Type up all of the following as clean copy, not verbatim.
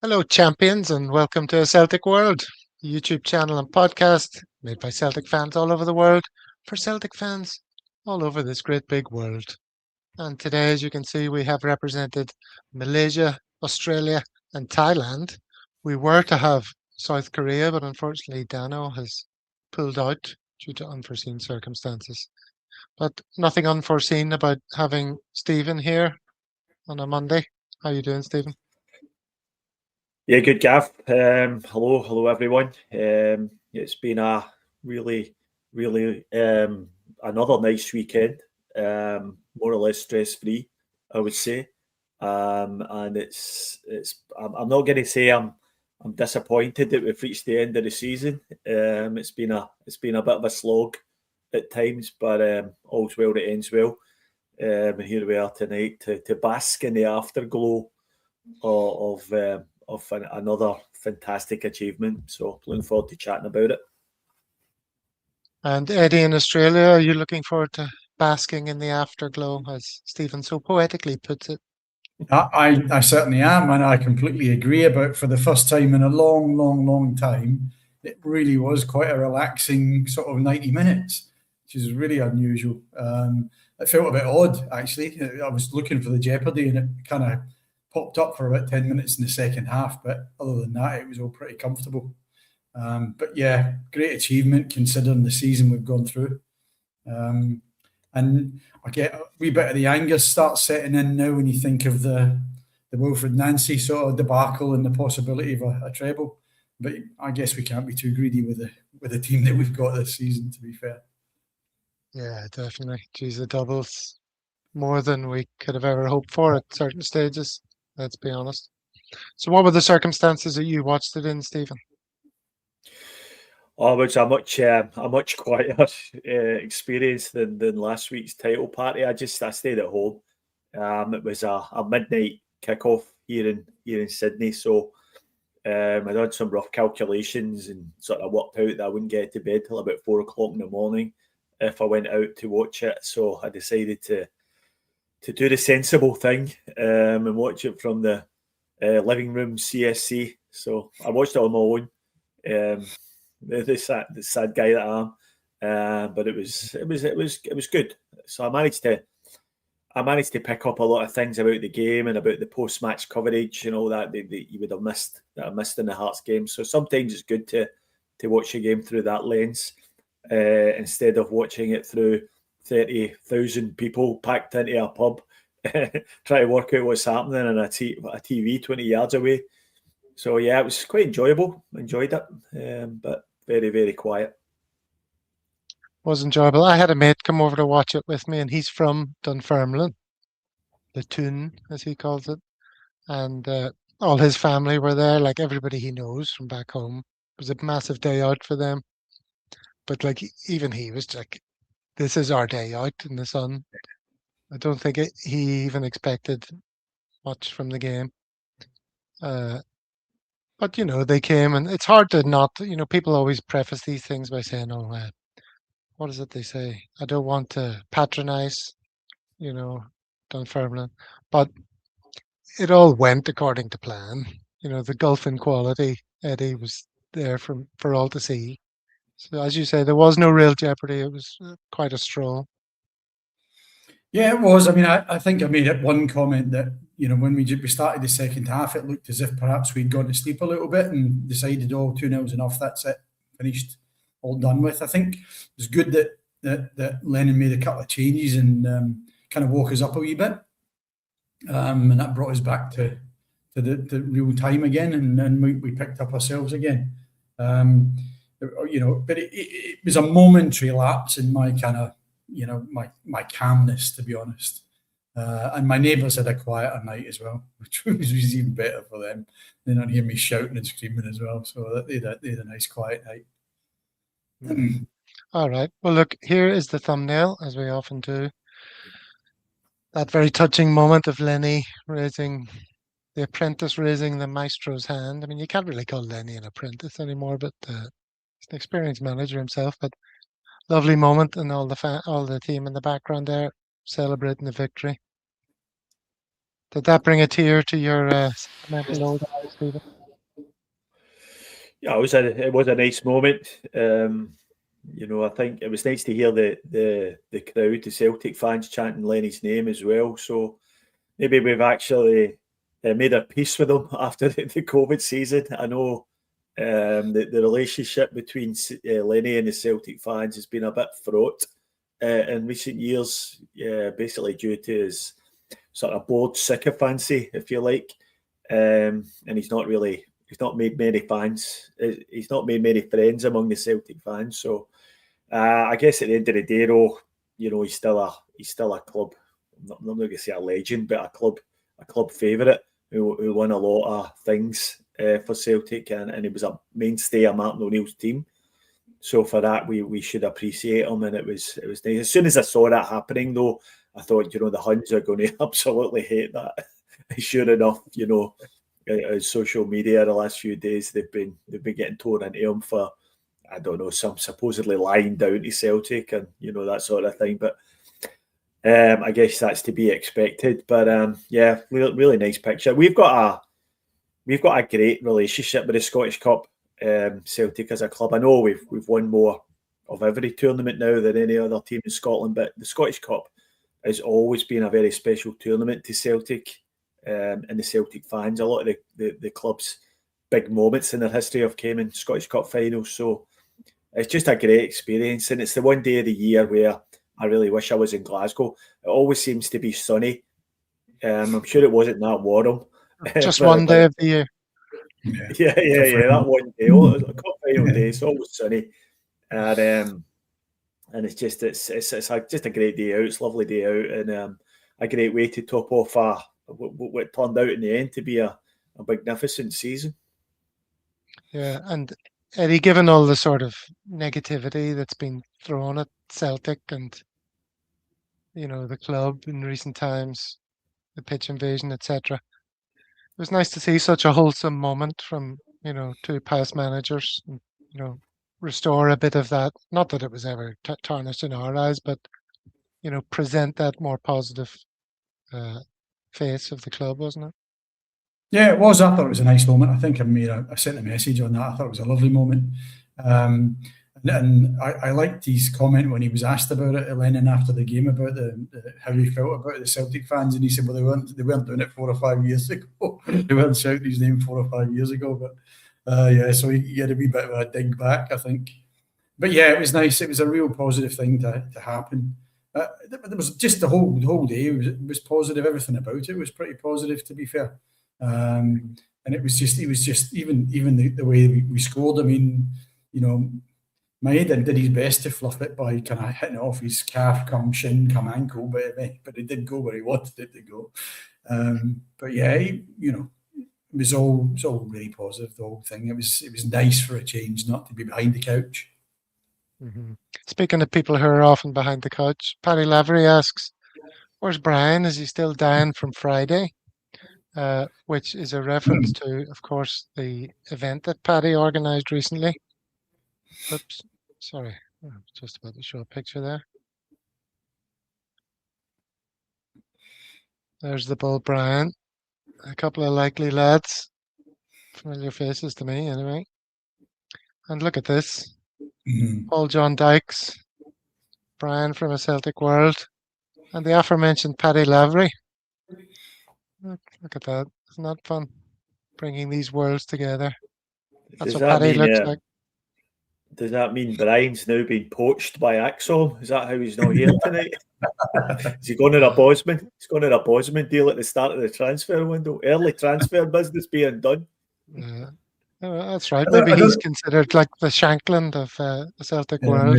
Hello, champions, and welcome to Celtic World, a YouTube channel and podcast made by Celtic fans all over the world for Celtic fans all over this great big world. And today, as you can see, we have represented Malaysia, Australia, and Thailand. We were to have South Korea, but unfortunately, Dano has pulled out due to unforeseen circumstances. But nothing unforeseen about having Stephen here on a Monday. How you doing, Stephen? Yeah, good, Gav. Hello, everyone. It's been a really another nice weekend. More or less stress-free, I would say. And I'm not going to say I'm disappointed that we've reached the end of the season. It's been a bit of a slog at times, but all's well that ends well. And here we are tonight to bask in the afterglow of another fantastic achievement. So looking forward to chatting about it. And Eddie in Australia, are you looking forward to basking in the afterglow, as Stephen so poetically puts it? I certainly am, and I completely agree about for the first time in a long time, it really was quite a relaxing sort of 90 minutes, which is really unusual. It felt a bit odd, actually. I was looking for the jeopardy and it kind of popped up for about 10 minutes in the second half, but other than that, it was all pretty comfortable. But yeah, great achievement considering the season we've gone through. And I get a wee bit of the anger starts setting in now when you think of the Wilfred Nancy sort of debacle and the possibility of a treble. But I guess we can't be too greedy with the team that we've got this season, to be fair. Yeah, definitely. Geez, the doubles more than we could have ever hoped for at certain stages, let's be honest. So what were the circumstances that you watched it in, Stephen? Oh, it was a much quieter experience than last week's title party. I stayed at home. It was a midnight kickoff here in Sydney, so I did some rough calculations and sort of worked out that I wouldn't get to bed till about 4 o'clock in the morning if I went out to watch it. So I decided to do the sensible thing and watch it from the living room CSC. So I watched it on my own. The sad guy that I am, but it was good. So I managed to pick up a lot of things about the game and about the post-match coverage and all that you would have missed in the Hearts game. So sometimes it's good to watch a game through that lens instead of watching it through 30,000 people packed into a pub trying to work out what's happening on a TV 20 yards away. So yeah, it was quite enjoyable. Enjoyed it, but very quiet. Was enjoyable. I had a mate come over to watch it with me, and he's from Dunfermline, the Toon, as he calls it, and all his family were there, like everybody he knows from back home. It was a massive day out for them, but like even he was like, "This is our day out in the sun." I don't think he even expected much from the game. But they came, and it's hard to not. People always preface these things by saying, "Oh, what is it they say? I don't want to patronize, Dunfermline," but it all went according to plan. The gulf in quality, Eddie, was there for all to see. So as you say, there was no real jeopardy. It was quite a stroll. Yeah, it was. I mean, I think I made it one comment that, when we started the second half, it looked as if perhaps we'd gone to sleep a little bit and decided, 2-0's enough, that's it, finished, all done with. I think it was good that Lennon made a couple of changes and kind of woke us up a wee bit. And that brought us back to the real time again, and we picked up ourselves again. But it was a momentary lapse in my kind of, my calmness, to be honest. And my neighbours had a quieter night as well, which was even better for them. They don't hear me shouting and screaming as well. So they had a nice quiet night. All right. Well, look, here is the thumbnail, as we often do. That very touching moment of Lenny the apprentice raising the maestro's hand. I mean, you can't really call Lenny an apprentice anymore, but he's an experienced manager himself. But lovely moment, and all the team in the background there celebrating the victory. Did that bring a tear to your sentimental old eyes? Stephen? Yeah, it was a nice moment. I think it was nice to hear the crowd, the Celtic fans chanting Lenny's name as well. So maybe we've actually made our peace with him after the COVID season. I know the relationship between Lenny and the Celtic fans has been a bit fraught in recent years, basically due to his sort of bored sycophancy, if you like. And he's not made many fans. He's not made many friends among the Celtic fans. So I guess at the end of the day, though, he's still a club. I'm not going to say a legend, but a club favourite who won a lot of things for Celtic, and he was a mainstay of Martin O'Neill's team. So for that, we should appreciate him, and it was nice. As soon as I saw that happening, though, I thought, the Huns are going to absolutely hate that. Sure enough, social media the last few days they've been getting torn into him for, I don't know, some supposedly lying down to Celtic and that sort of thing. But I guess that's to be expected. But yeah, really nice picture. We've got a great relationship with the Scottish Cup. Celtic as a club, I know we've won more of every tournament now than any other team in Scotland, but the Scottish Cup has always been a very special tournament to Celtic and the Celtic fans. A lot of the club's big moments in their history have came in Scottish Cup finals, so it's just a great experience, and it's the one day of the year where I really wish I was in Glasgow. It always seems to be sunny. I'm sure it wasn't that warm. Just one day of the year. Yeah. That one day, a cup final day, it's always sunny, and it's just a great day out. It's a lovely day out, and a great way to top off what turned out in the end to be a magnificent season. Yeah, and Eddie, given all the sort of negativity that's been thrown at Celtic and the club in recent times, the pitch invasion, etc. It was nice to see such a wholesome moment from two past managers, and, restore a bit of that. Not that it was ever tarnished in our eyes, but present that more positive face of the club, wasn't it? Yeah, it was. I thought it was a nice moment. I think I sent a message on that. I thought it was a lovely moment. And I liked his comment when he was asked about it, Lennon, after the game, about how he felt about the Celtic fans, and he said, "Well, they weren't doing it 4 or 5 years ago. They weren't shouting his name 4 or 5 years ago." But yeah, so he had a wee bit of a dig back, I think. But yeah, it was nice. It was a real positive thing to happen. There was just the whole day. It was positive. Everything about it was pretty positive, to be fair. And it was just even the way we scored. I mean, Maeda did his best to fluff it by kind of hitting it off his calf, come shin, come ankle, but it did go where he wanted it to go. But yeah, it was all really positive, the whole thing. It was nice for a change not to be behind the couch. Mm-hmm. Speaking of people who are often behind the couch, Paddy Lavery asks, "Where's Brian? Is he still dying from Friday?" Which is a reference to, of course, the event that Paddy organised recently. Oops, sorry, I'm just about to show a picture there. There's the bull Brian. A couple of likely lads. Familiar faces to me, anyway. And look at this. Paul John Dykes, Brian from A Celtic World, and the aforementioned Paddy Lavery. Look at that. Isn't that fun? Bringing these worlds together. That's what Paddy looks like. Does that mean Brian's now been poached by Axom? Is that how he's not here tonight? Is he going to a Bosman? He's going to a Bosman deal at the start of the transfer window. Early transfer business being done. Yeah. Oh, that's right. Maybe he's considered like the Shankland of the Celtic world.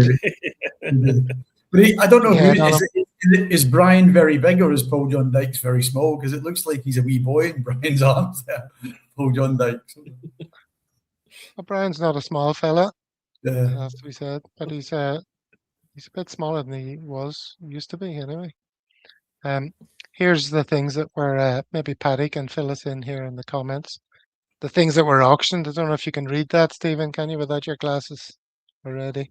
But I don't know is Brian very big or is Paul John Dykes very small? Because it looks like he's a wee boy in Brian's arms there. Paul John Dykes. Well, Brian's not a small fella. Yeah. Has to be said, but he's a bit smaller than he used to be anyway. Here's the things that were maybe Paddy can fill us in here in the comments. The things that were auctioned. I don't know if you can read that, Stephen. Can you, without your glasses already?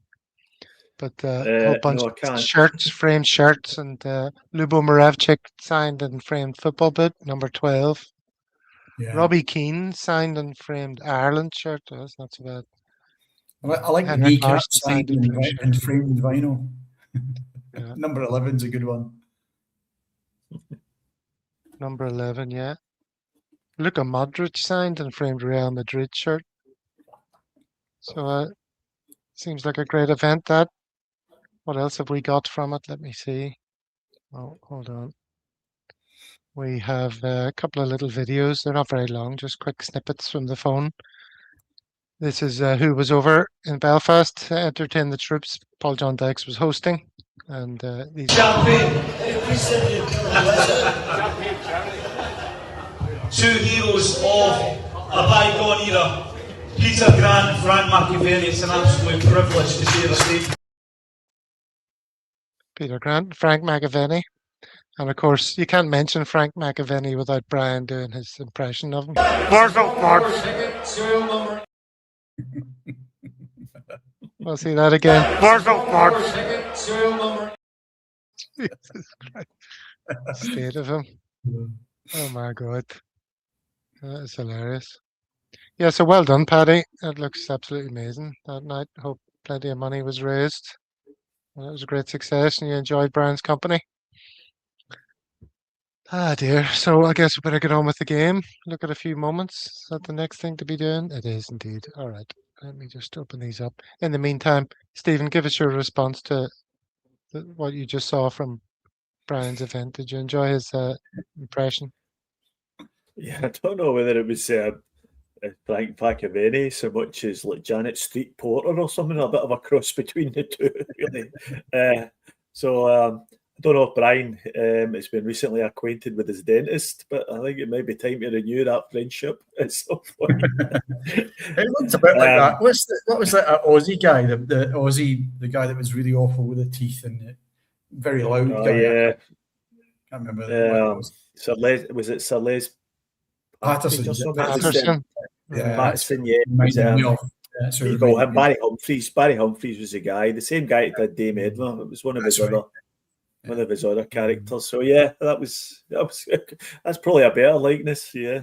But a whole bunch of shirts, framed shirts, and Lubo Moravchik signed and framed football boot, number 12. Yeah. Robbie Keane signed and framed Ireland shirt. Oh, that's not so bad. I like the Henrik kneecap Larsson signed signed a blue shirt. and framed vinyl. Yeah. Number 11's a good one. Number 11, yeah. Luka Modric signed and framed Real Madrid shirt. So seems like a great event, that. What else have we got from it? Let me see. Oh, hold on. We have a couple of little videos. They're not very long, just quick snippets from the phone. This is who was over in Belfast to entertain the troops. Paul John Dykes was hosting. And these two heroes of a bygone era, Peter Grant and Frank McAvenny. It's an absolute privilege to share a stage. Peter Grant, Frank McAvenny. And of course, you can't mention Frank McAvenny without Brian doing his impression of him. We'll see that again. Jesus Christ. State of him. Oh my God. That is hilarious. Yeah, so well done, Paddy. That looks absolutely amazing that night. Hope plenty of money was raised. Well, it was a great success and you enjoyed Brian's company. Ah dear. So I guess we better get on with the game. Look at a few moments. Is that the next thing to be doing? It is indeed. All right. Let me just open these up. In the meantime, Stephen, give us your response to what you just saw from Brian's event. Did you enjoy his impression? Yeah, I don't know whether it was Frank McAvenny so much as like Janet Street Porter or something, a bit of a cross between the two, really. I don't know if Brian has been recently acquainted with his dentist, but I think it might be time to renew that friendship at some point. It looks a bit like that. What was that Aussie guy? The guy that was really awful with the teeth and very loud guy. Yeah. I can't remember. Was it Sir Les Patterson. Yeah, Patterson, yeah. Barry Humphries. Barry Humphries was the guy, the same guy that did Dame Edna. It was one of his other characters. So yeah, that's probably a better likeness. Yeah,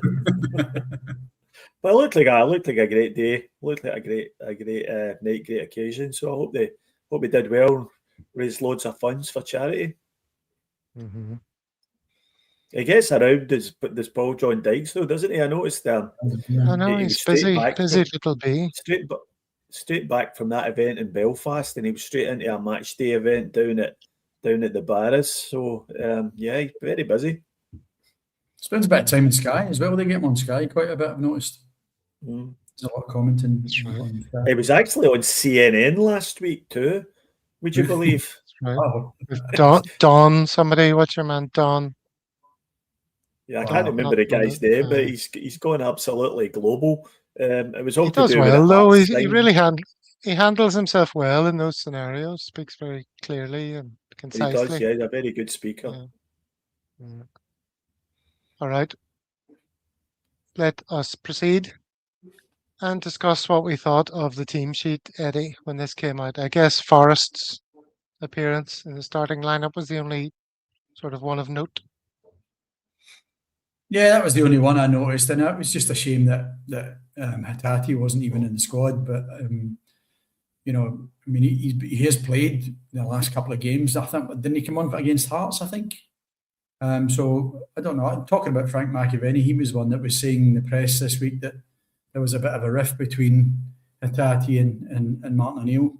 but it looked like a great day. Looked like a great night, great occasion. So I hope they did well, raised loads of funds for charity. Mm-hmm. He gets around this Paul John Dykes though, doesn't he? I noticed I know he's busy little bee. Straight back from that event in Belfast, and he was straight into a match day event down at the Barras. So he's very busy. Spends a bit of time in Sky as well. They get him on Sky quite a bit, I've noticed. There's a lot of commenting. On Sky. It was actually on CNN last week too. Would you believe? Right. Oh. Don, somebody, what's your man, Don? Yeah, I can't remember the guy's name, but he's gone absolutely global. It was all he does well though. He really handles himself well in those scenarios. Speaks very clearly and concisely. He does. Yeah, he's a very good speaker. Yeah. All right, let us proceed and discuss what we thought of the team sheet, Eddie, when this came out. I guess Forrest's appearance in the starting lineup was the only sort of one of note. Yeah, that was the only one I noticed, and it was just a shame that Hatate wasn't even in the squad. But he has played in the last couple of games. I think didn't he come on against Hearts? I think. So I don't know. Talking about Frank McAvenny, he was one that was saying in the press this week that there was a bit of a rift between Hatate and Martinoneill.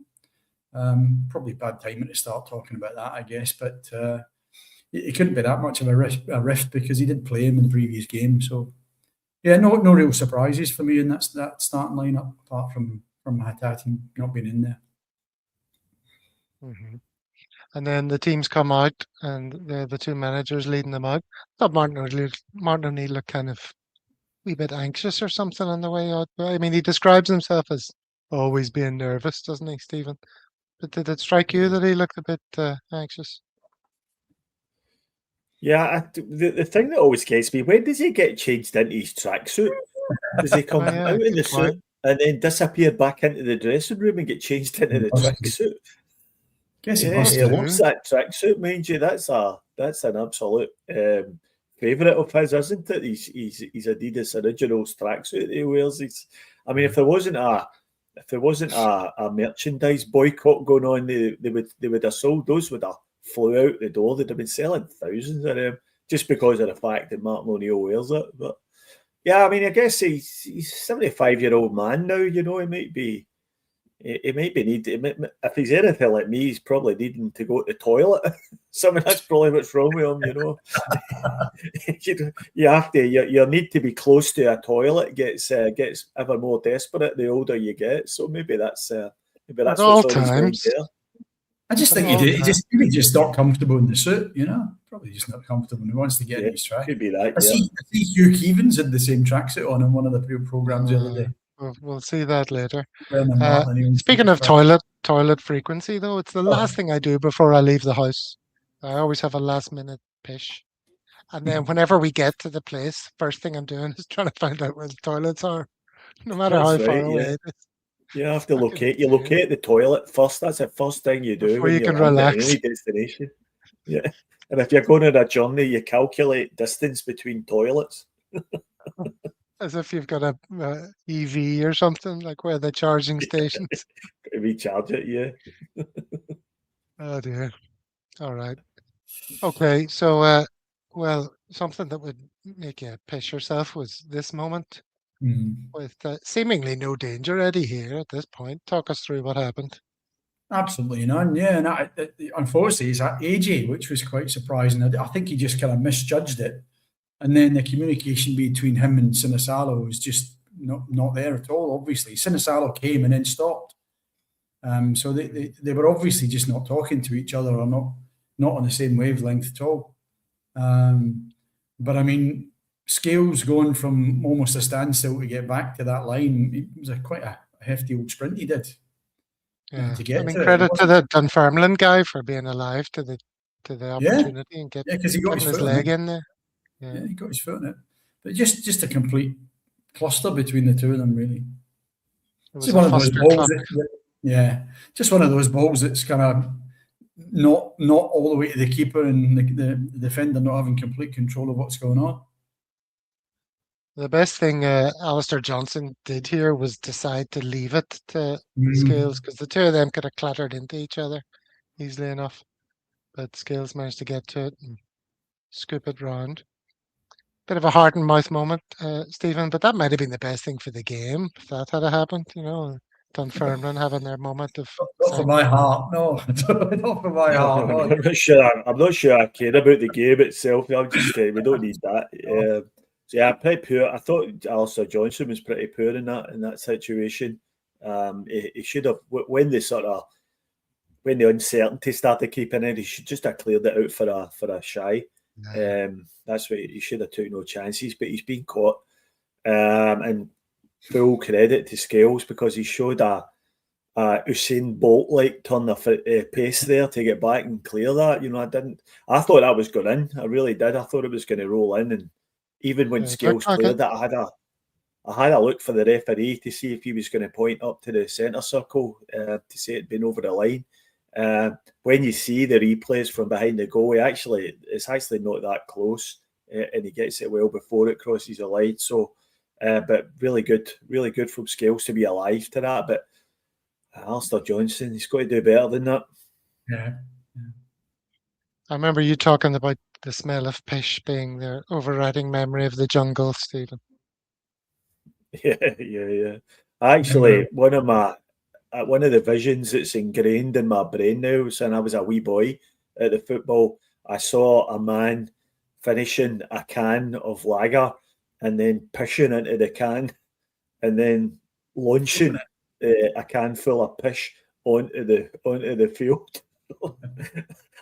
Probably bad timing to start talking about that, I guess, but. It couldn't be that much of a rift because he did play him in the previous game. So, yeah, no real surprises for me in that starting lineup apart from Hatate not being in there. Mm-hmm. And then the teams come out and the two managers leading them out. I thought Martinoneill looked kind of a wee bit anxious or something on the way out. I mean, he describes himself as always being nervous, doesn't he, Stephen? But did it strike you that he looked a bit anxious? Yeah, the thing that always gets me, when does he get changed into his tracksuit? Does he come out in the suit and then disappear back into the dressing room and get changed into the tracksuit? Guess he loves that tracksuit, mind you. That's an absolute favourite of his, isn't it? He's Adidas Originals tracksuit he wears. I mean, if there wasn't a merchandise boycott going on, they would have sold those. Would have flew out the door. They'd have been selling thousands of them just because of the fact that Martin O'Neill wears it. But yeah, I mean, I guess he's a 75-year-old man now. You know, he might be if he's anything like me, he's probably needing to go to the toilet. That's probably what's wrong with him, you know. You need to be close to a toilet gets ever more desperate the older you get. So maybe that's what's all on his mind times. there. I just think he's just not comfortable in the suit, you know. Probably just not comfortable and he wants to get in his track. Could be that. I see Hugh Keevins had the same tracksuit on in one of the programmes the other day. We'll see that later. Speaking of toilet frequency, though, it's the last thing I do before I leave the house. I always have a last-minute pish. And then whenever we get to the place, first thing I'm doing is trying to find out where the toilets are, no matter how far away it is. You have to locate the toilet first. That's the first thing you do before you can relax. Any destination. Yeah. And if you're going on a journey, you calculate distance between toilets. As if you've got a EV or something, like where the charging stations. Recharge it, yeah. Oh dear. All right. Okay, so well, something that would make you piss yourself was this moment with seemingly no danger, Eddie, here at this point. Talk us through what happened. Absolutely none, yeah. And unfortunately, it's at AJ, which was quite surprising. I think he just kind of misjudged it. And then the communication between him and Sinisalo was just not there at all, obviously. Sinisalo came and then stopped. So they were obviously just not talking to each other or not on the same wavelength at all. But I mean, Scales going from almost a standstill to get back to that line, it was quite a hefty old sprint he did. Yeah, to get credit to the Dunfermline guy for being alive to the opportunity and getting because he got his leg in there. Yeah, he got his foot in it. But just a complete cluster between the two of them, really. It's one of those balls just one of those balls that's kind of not all the way to the keeper and the defender not having complete control of what's going on. The best thing Alistair Johnson did here was decide to leave it to Scales, because the two of them could have clattered into each other easily enough. But Scales managed to get to it and scoop it round. Bit of a heart and mouth moment, Stephen, but that might have been the best thing for the game if that had happened, you know. Dunfermline having their moment of not for my heart, no. Not for my heart. No. I'm not sure I care about the game itself. I'm just we don't need that. So yeah, pretty poor. I thought Alistair Johnson was pretty poor in that situation. He should have when the uncertainty started keeping in, he should just have cleared it out for a shy. That's what he should have took no chances, but he's been caught. And full credit to Scales because he showed a Usain Bolt like turn of pace there to get back and clear that. You know, I thought that was going in. I really did. I thought it was going to roll in, and even when Scales cleared it, I had a look for the referee to see if he was going to point up to the centre circle to say it'd been over the line. When you see the replays from behind the goal, it's actually not that close, and he gets it well before it crosses the line. So, but really good from Scales to be alive to that. But Alistair Johnson, he's got to do better than that. Yeah. I remember you talking about the smell of pish being the overriding memory of the jungle, Stephen. Yeah. Actually, one of the visions that's ingrained in my brain now, since I was a wee boy at the football, I saw a man finishing a can of lager and then pushing into the can and then launching a can full of pish onto the field.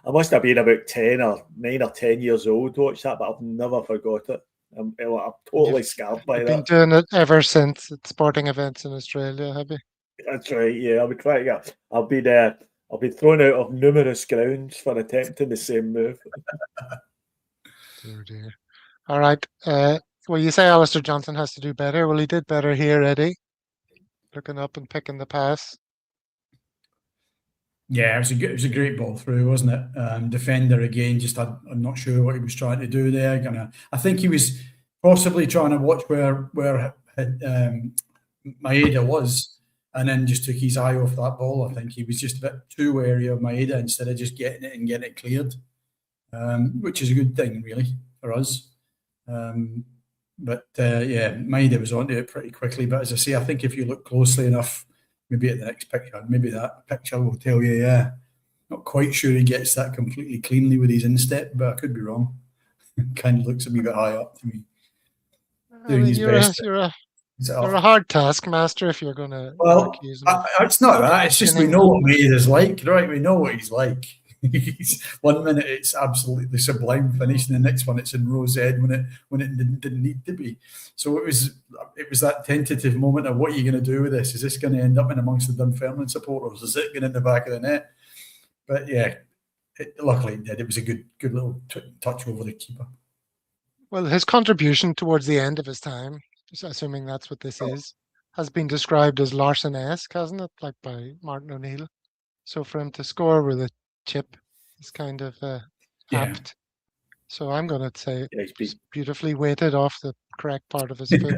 I must have been about 9 or 10 years old to watch that, but I've never forgot it. I'm totally scarred by that. You've been doing it ever since at sporting events in Australia, have you? That's right. Yeah, I'll be trying to get. I'll be thrown out of numerous grounds for attempting the same move. Oh dear. All right. Well, you say Alistair Johnson has to do better. Well, he did better here, Eddie. Looking up and picking the pass. Yeah, it was a great ball through, wasn't it? Defender again, I'm not sure what he was trying to do there. I think he was possibly trying to watch where Maeda was, and then just took his eye off that ball. I think he was just a bit too wary of Maeda instead of just getting it and getting it cleared, which is a good thing really for us. Maeda was onto it pretty quickly. But as I say, I think if you look closely enough, maybe at the next picture, maybe that picture will tell you, not quite sure he gets that completely cleanly with his instep, but I could be wrong. Kind of looks a wee bit high up to me. Doing his best. You're a hard taskmaster if you're going to. Well, it's not that. It's just we know what Maeda's like, right? We know what he's like. 1 minute it's absolutely sublime finish, and the next one it's in rose ed when it didn't need to be. So it was that tentative moment of what are you going to do with this? Is this going to end up in amongst the Dunfermline supporters? Is it going in the back of the net? But yeah, luckily it did. It was a good little touch over the keeper. Well, his contribution towards the end of his time, just assuming that's what this is, has been described as Larson-esque, hasn't it? Like by Martin O'Neill. So for him to score with a chip is kind of apt. So I'm going to say it's beautifully weighted off the correct part of his foot.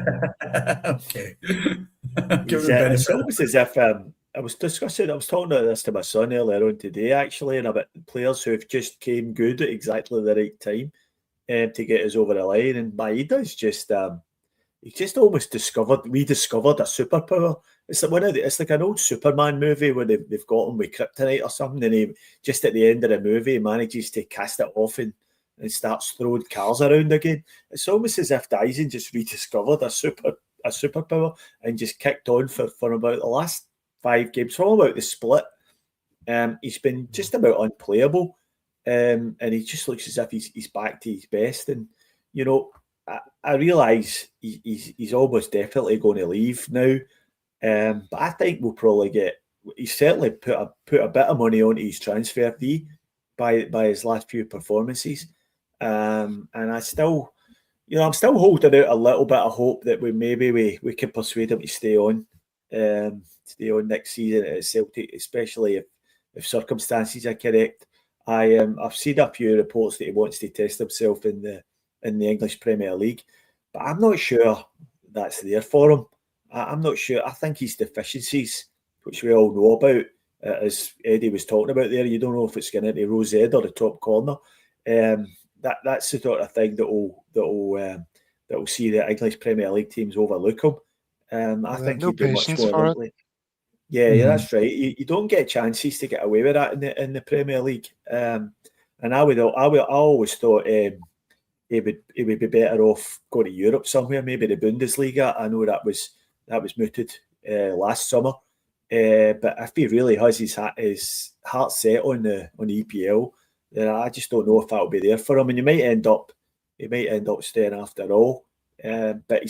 Okay. It's almost as if I was talking about this to my son earlier on today, actually, and about players who have just came good at exactly the right time to get us over the line. And Maeda's just he's just almost rediscovered a superpower. It's like an old Superman movie where they've got him with kryptonite or something, and he just at the end of the movie manages to cast it off and starts throwing cars around again. It's almost as if Dyson just rediscovered a superpower and just kicked on for about the last 5 games, from about the split. He's been just about unplayable, and he just looks as if he's back to his best. And you know, I realise he's almost definitely going to leave now, but I think we'll probably he's certainly put a bit of money onto his transfer fee by his last few performances, and I'm still holding out a little bit of hope that we can persuade him to stay on next season at Celtic, especially if circumstances are correct. I've seen a few reports that he wants to test himself in the English Premier League, but I'm not sure that's there for him. I'm not sure. I think his deficiencies, which we all know about, as Eddie was talking about there, you don't know if it's going into rose ed or the top corner. That's the sort of thing that will see the English Premier League teams overlook him. I think no he'd do much more likely. Yeah, that's right. You don't get chances to get away with that in the Premier League. And I always thought he would be better off going to Europe somewhere, maybe the Bundesliga. I know that was mooted last summer, but if he really has his heart set on the EPL, then I just don't know if that'll be there for him. And he might end up staying after all. But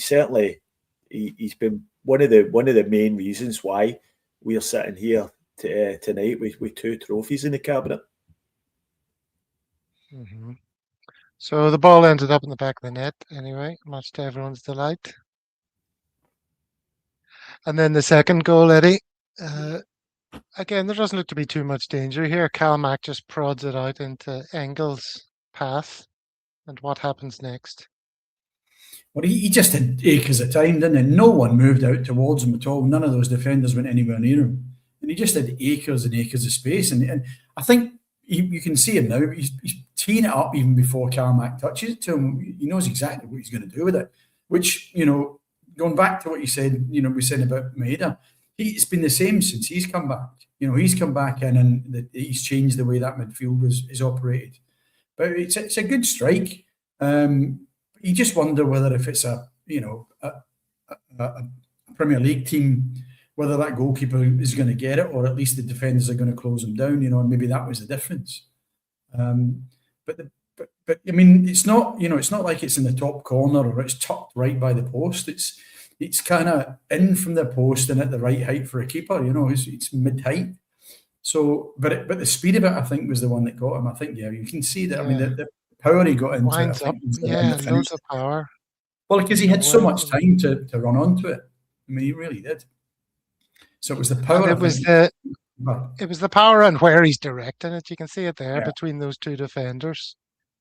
he's been one of the main reasons why we are sitting here tonight with 2 trophies in the cabinet. Mm-hmm. So the ball ended up in the back of the net anyway, much to everyone's delight. And then the second goal, Eddie. Again, there doesn't look to be too much danger here. Calmack just prods it out into Engel's path. And what happens next? Well, he just had acres of time, didn't he? No one moved out towards him at all. None of those defenders went anywhere near him. And he just had acres and acres of space. And I think you can see him now. He's teeing it up even before Calmack touches it to him. He knows exactly what he's going to do with it. Which, going back to what you said, we said about Maeda, it's been the same since he's come back. He's come back in and he's changed the way that midfield is operated. But it's a good strike. You just wonder whether if it's a Premier League team, whether that goalkeeper is going to get it, or at least the defenders are going to close him down. And maybe that was the difference. But I mean, it's not like it's in the top corner or it's tucked right by the post. It's kind of in from the post and at the right height for a keeper. It's mid height. So, but the speed of it, I think, was the one that got him. I think, you can see that. Yeah. I mean, the power he got into winds it. Up. Yeah, loads of power. Well, because he had so much time to run onto it. I mean, he really did. So it was the power. And it was the power and where he's directing it. You can see it there Yeah. between those two defenders.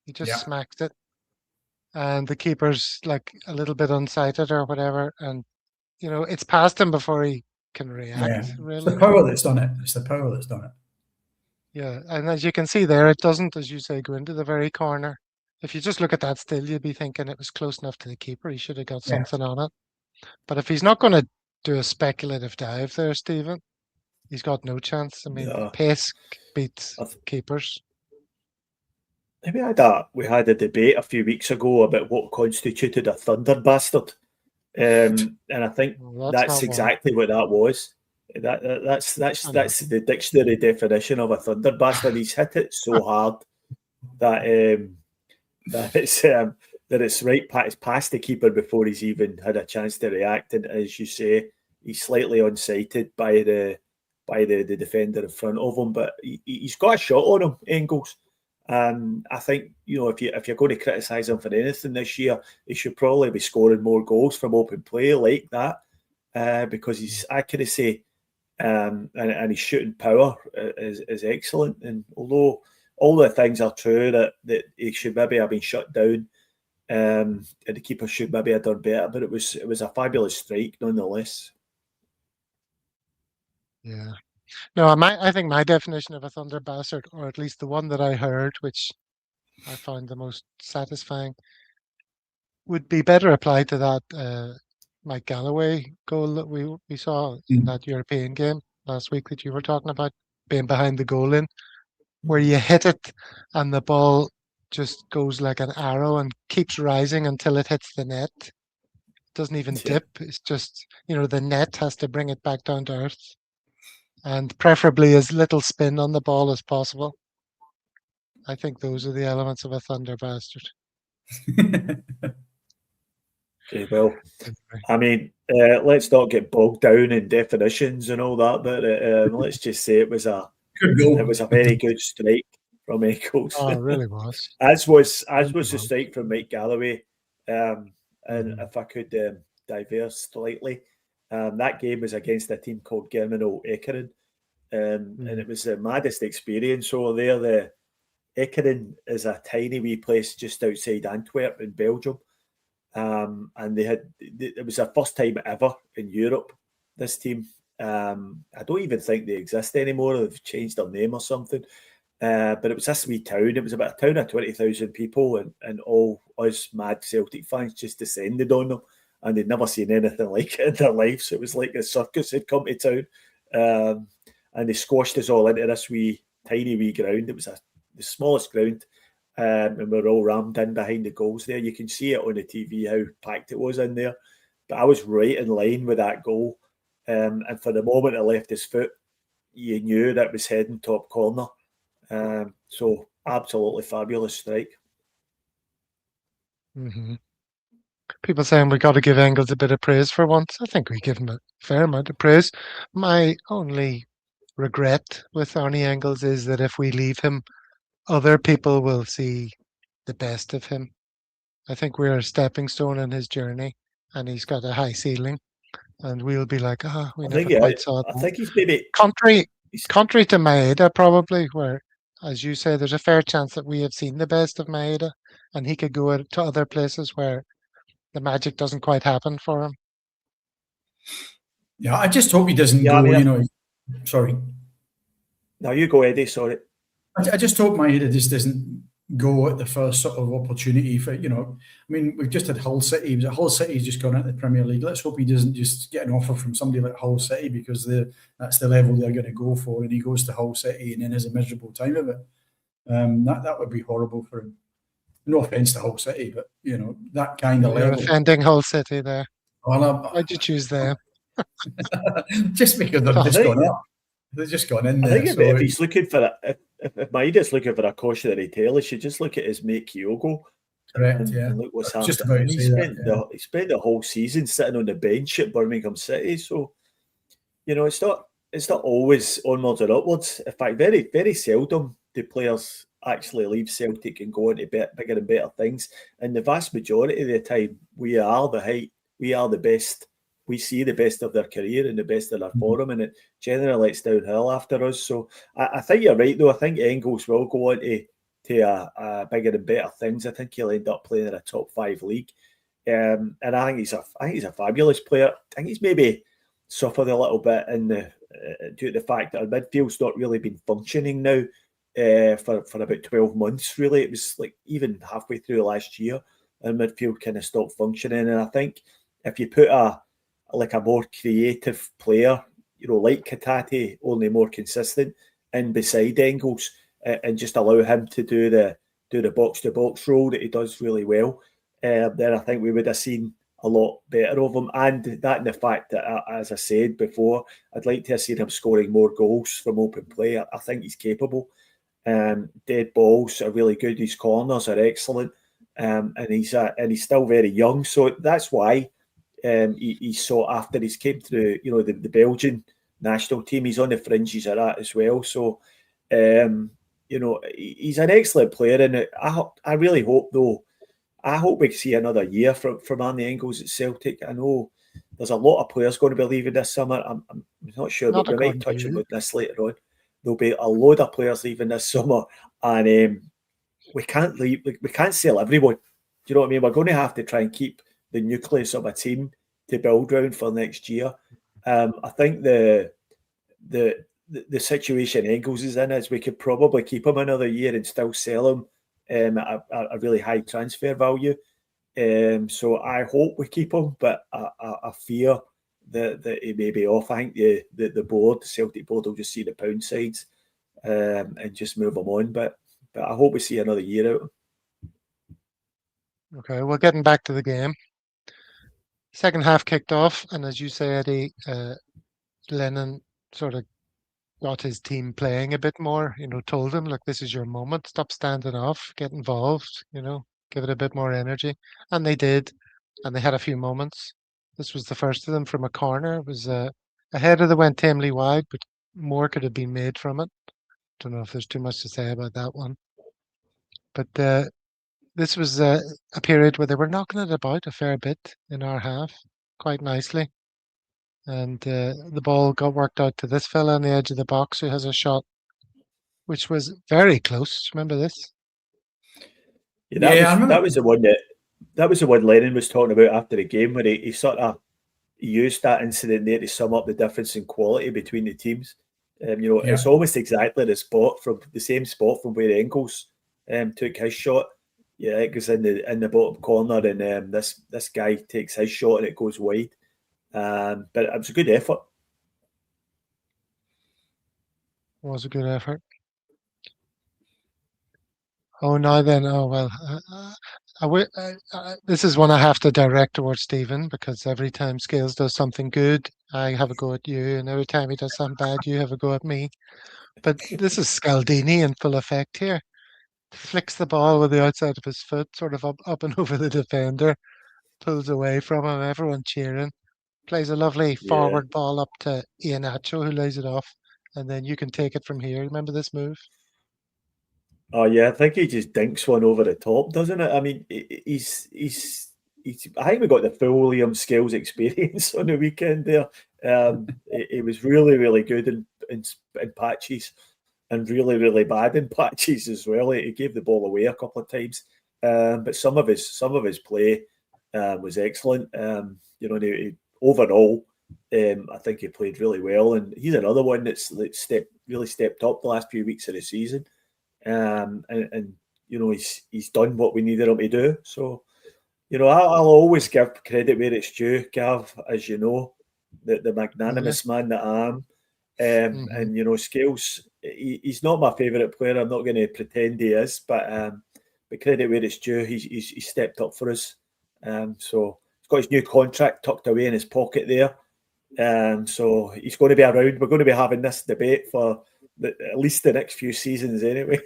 He just Yeah. smacked it. And the keeper's like a little bit unsighted or whatever. And, it's past him before he can react, It's really. the power that's done it. It's the power that's done it. Yeah. And as you can see there, it doesn't, as you say, go into the very corner. If you just look at that still, you'd be thinking it was close enough to the keeper. He should have got something on it. But if he's not going to do a speculative dive there, Stephen, he's got no chance. I mean, pace beats keepers. We had a debate a few weeks ago about what constituted a thunder bastard, and I think that's exactly what that was. That's the dictionary definition of a thunder bastard. He's hit it so hard that it's past the keeper before he's even had a chance to react. And as you say, he's slightly unsighted by the defender in front of him, but he's got a shot on him, Engels. I think, if you're going to criticise him for anything this year, he should probably be scoring more goals from open play like that, because his accuracy and his shooting power is excellent. And although all the things are true that he should maybe have been shut down, and the keeper should maybe have done better, but it was a fabulous strike nonetheless. Yeah. No, I think my definition of a thunder bastard, or at least the one that I heard, which I found the most satisfying, would be better applied to that Mike Galloway goal that we saw in that European game last week that you were talking about, being behind the goal in, where you hit it and the ball just goes like an arrow and keeps rising until it hits the net. It doesn't even dip. It's just, the net has to bring it back down to earth. And preferably as little spin on the ball as possible. I think those are the elements of a thunder bastard. Okay, well, I mean, let's not get bogged down in definitions and all that, but let's just say it was a very good strike from Engels. Oh, it really was. as was the strike from Mike Galloway. And if I could diverse slightly, that game was against a team called Germinal Ekeren. And it was the maddest experience over there. The Ekeren is a tiny wee place just outside Antwerp in Belgium. And it was their first time ever in Europe, this team. I don't even think they exist anymore. They've changed their name or something. But it was this wee town. It was about a town of 20,000 people, and all us mad Celtic fans just descended on them. And they'd never seen anything like it in their lives. So it was like a circus had come to town. And they squashed us all into this tiny wee ground. It was the smallest ground. And we were all rammed in behind the goals there. You can see it on the TV how packed it was in there. But I was right in line with that goal. And for the moment it left his foot, you knew that it was heading top corner. So absolutely fabulous strike. Mm-hmm. People saying we got to give Engels a bit of praise for once. I think we give him a fair amount of praise. My only regret with Arnie Engels is that if we leave him, other people will see the best of him. I think we're a stepping stone in his journey, and he's got a high ceiling, and we'll be like, we never quite saw it. I think he's maybe contrary to Maeda, probably, where, as you say, there's a fair chance that we have seen the best of Maeda, and he could go to other places where the magic doesn't quite happen for him. Yeah, I just hope he doesn't go, sorry. No, you go, Eddie, sorry. I just hope Maeda just doesn't go at the first sort of opportunity for, we've just had Hull City. Hull City's just gone into the Premier League. Let's hope he doesn't just get an offer from somebody like Hull City, because that's the level they're going to go for, and he goes to Hull City and then has a miserable time of it. That would be horrible for him. No offence to Hull City, but, that kind of level. You're offending Hull City there. Well, why'd you choose them? Just because they've just gone up. They've just gone in there. I think if he's looking for if Maeda's looking for a cautionary tale, he should just look at his mate Kyogo. Correct, yeah. And look what's happened. He spent the whole season sitting on the bench at Birmingham City. So, it's not always onwards or upwards. In fact, very, very seldom do players actually leave Celtic and go into bigger and better things. And the vast majority of the time, we are the best we see the best of their career and the best of their form, and it generally lets downhill after us. So I think you're right, though. I think Engels will go on to a bigger and better things. I think he'll end up playing in a top 5 league. And I think he's a fabulous player. I think he's maybe suffered a little bit due to the fact that our midfield's not really been functioning now for about 12 months, really. It was like even halfway through last year, our midfield kind of stopped functioning. And I think if you put a more creative player, like Hatate, only more consistent, in beside Engels, and just allow him to do the box-to-box role that he does really well, then I think we would have seen a lot better of him. And that and the fact that, as I said before, I'd like to have seen him scoring more goals from open play. I think he's capable. Dead balls are really good. His corners are excellent. And he's still very young. So that's why he's sought after. He's came through, the Belgian national team. He's on the fringes of that as well. So, he's an excellent player. And I really hope, though, we see another year from Arnie Engels at Celtic. I know there's a lot of players going to be leaving this summer. I'm not sure, but we might touch on this later on. There'll be a load of players leaving this summer, and we can't leave. We can't sell everyone. Do you know what I mean? We're going to have to try and keep the nucleus of a team to build around for next year. I think the situation Engels is in is we could probably keep him another year and still sell him at a really high transfer value. So I hope we keep him, but I fear that he may be off. I think the Celtic board will just see the pound sides and just move him on. But I hope we see another year out. Okay, well, getting back to the game. Second half kicked off, and as you say, Eddie, Lennon sort of got his team playing a bit more, told them, look, this is your moment. Stop standing off, get involved, give it a bit more energy. And they did, and they had a few moments. This was the first of them from a corner. It was a header that went tamely wide, but more could have been made from it. Don't know if there's too much to say about that one. But this was a period where they were knocking it about a fair bit in our half, quite nicely. And the ball got worked out to this fella on the edge of the box who has a shot, which was very close. Remember this? That was the one Lennon was talking about after the game, where he sort of used that incident there to sum up the difference in quality between the teams. It's almost exactly the same spot from where Engels took his shot. Yeah, it goes in the bottom corner, and this guy takes his shot and it goes wide. But it was a good effort. It was a good effort. Oh, now then. Oh, well. This is one I have to direct towards Stephen, because every time Scales does something good, I have a go at you, and every time he does something bad, you have a go at me. But this is Scaldini in full effect here. Flicks the ball with the outside of his foot, sort of up and over the defender, pulls away from him, everyone cheering. Plays a lovely forward ball up to Iheanacho, who lays it off, and then you can take it from here. Remember this move? Oh yeah, I think he just dinks one over the top, doesn't it? I mean, he's I think we got the full William Scales experience on the weekend there. He was really, really good in patches, and really, really bad in patches as well. He gave the ball away a couple of times, but some of his play was excellent. Overall, I think he played really well, and he's another one that's really stepped up the last few weeks of the season. And he's done what we needed him to do. So, I'll always give credit where it's due, Gav, as you know, the magnanimous man that I am. And Scales, he's not my favourite player. I'm not going to pretend he is, but credit where it's due. He's stepped up for us. So he's got his new contract tucked away in his pocket there. So he's going to be around. We're going to be having this debate for at least the next few seasons anyway.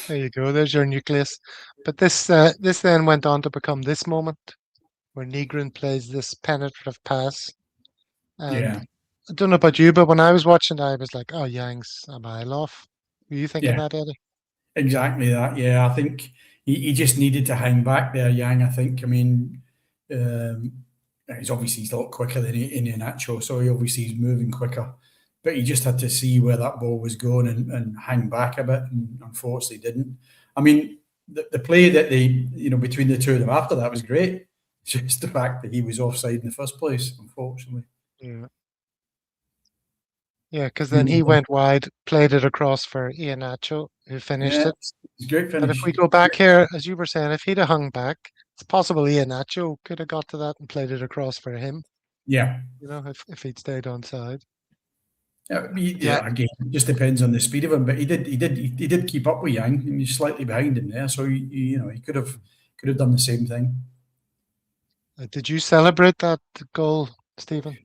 There you go. There's your nucleus. But this then went on to become this moment where Negrin plays this penetrative pass. And I don't know about you, but when I was watching, I was like, "Oh, Yang's a mile off." Were you thinking that, Eddie? Exactly that. Yeah, I think he just needed to hang back there, Yang. I think. I mean, he's a lot quicker than Iheanacho, so he obviously he's moving quicker. But he just had to see where that ball was going and hang back a bit, and unfortunately didn't. I mean, the play that between the two of them after that was great. Just the fact that he was offside in the first place, unfortunately. Yeah. Yeah, because then he went wide, played it across for Iheanacho, who finished it. It's a great But finish. if we go back here, as you were saying, if he'd have hung back, it's possible Iheanacho could have got to that and played it across for him. Yeah. If he'd stayed onside. Yeah, again, it just depends on the speed of him. But he did keep up with Yang, and he's slightly behind him there. So he could have done the same thing. Did you celebrate that goal, Stephen?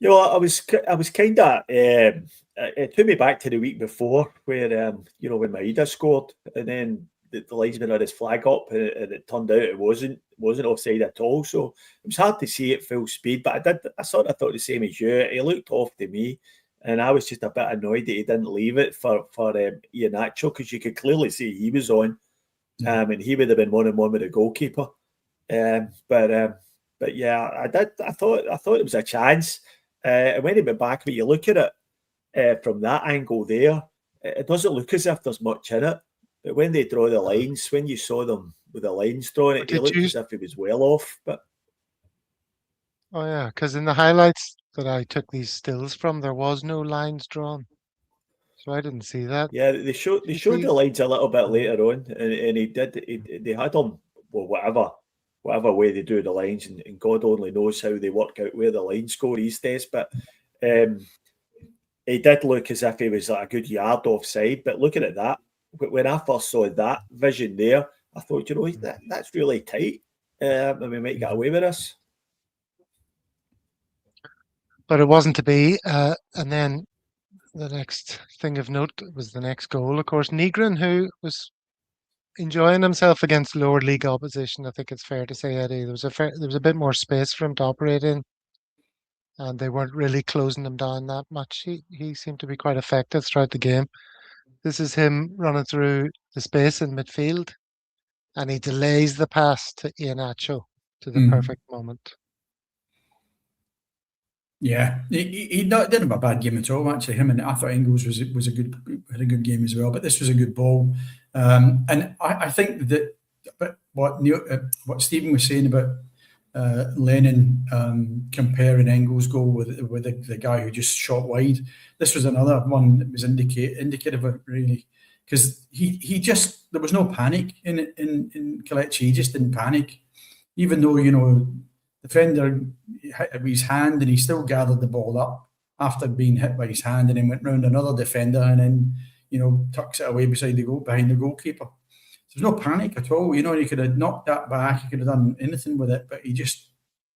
I was kind of. It took me back to the week before where when Maeda scored, and then the linesman had his flag up, and it turned out it wasn't offside at all. So it was hard to see it full speed, but I sort of thought the same as you. He looked off to me, and I was just a bit annoyed that he didn't leave it for Iheanacho, because you could clearly see he was on, and he would have been 1-on-1 with the goalkeeper. But yeah, I thought it was a chance. And when he went back, when you look at it from that angle there, it doesn't look as if there's much in it. But when they draw the lines, when you saw them with the lines drawn, it looked as if he was well off. But oh yeah, because in the highlights that I took these stills from, there was no lines drawn, so I didn't see that. Yeah, they showed the lines a little bit later on, and they had them, well, whatever way they do the lines, and God only knows how they work out where the lines go these days. But he did look as if he was like a good yard offside. But looking at that, when I first saw that vision there, I thought, that's really tight, and we might get away with this. But it wasn't to be. And then the next thing of note was the next goal, of course. Negrin, who was enjoying himself against lower league opposition, I think it's fair to say, Eddie. There was a bit more space for him to operate in, and they weren't really closing him down that much. He seemed to be quite effective throughout the game. This is him running through the space in midfield, and he delays the pass to Iheanacho to the perfect moment. Yeah, he didn't have a bad game at all. Actually, him and I thought Engels had a good game as well. But this was a good ball, and I think that. But what Stephen was saying about Lennon comparing Engels' goal with the guy who just shot wide. This was another one that was indicative of it, really, because there was no panic in Kelechi. He just didn't panic, even though defender hit with his hand, and he still gathered the ball up after being hit by his hand, and then went round another defender, and then tucks it away behind the goalkeeper. There's no panic at all. He could have knocked that back. He could have done anything with it, but he just,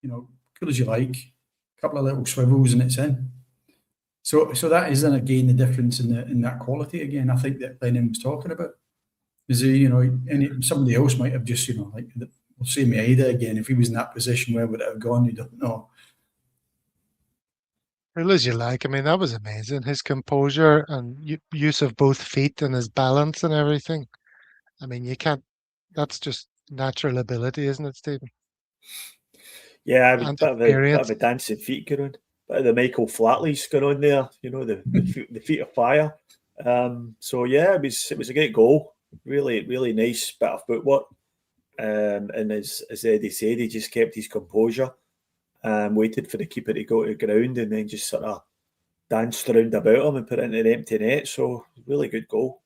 cool as you like, a couple of little swivels and it's in. So that is then again the difference in that quality again. I think that Lennon was talking about is somebody else might have just like we'll say Maeda again. If he was in that position, where would it have gone? You don't know. Cool as you like. I mean, that was amazing. His composure and use of both feet and his balance and everything. I mean, you can't. That's just natural ability, isn't it, Stephen? Yeah, a bit of a dancing feet going on. Bit of the Michael Flatley's going on there. The feet of fire. So yeah, it was a great goal. Really, really nice bit of footwork. And as Eddie said, he just kept his composure and waited for the keeper to go to the ground, and then just sort of danced around about him and put it into an empty net. So really good goal.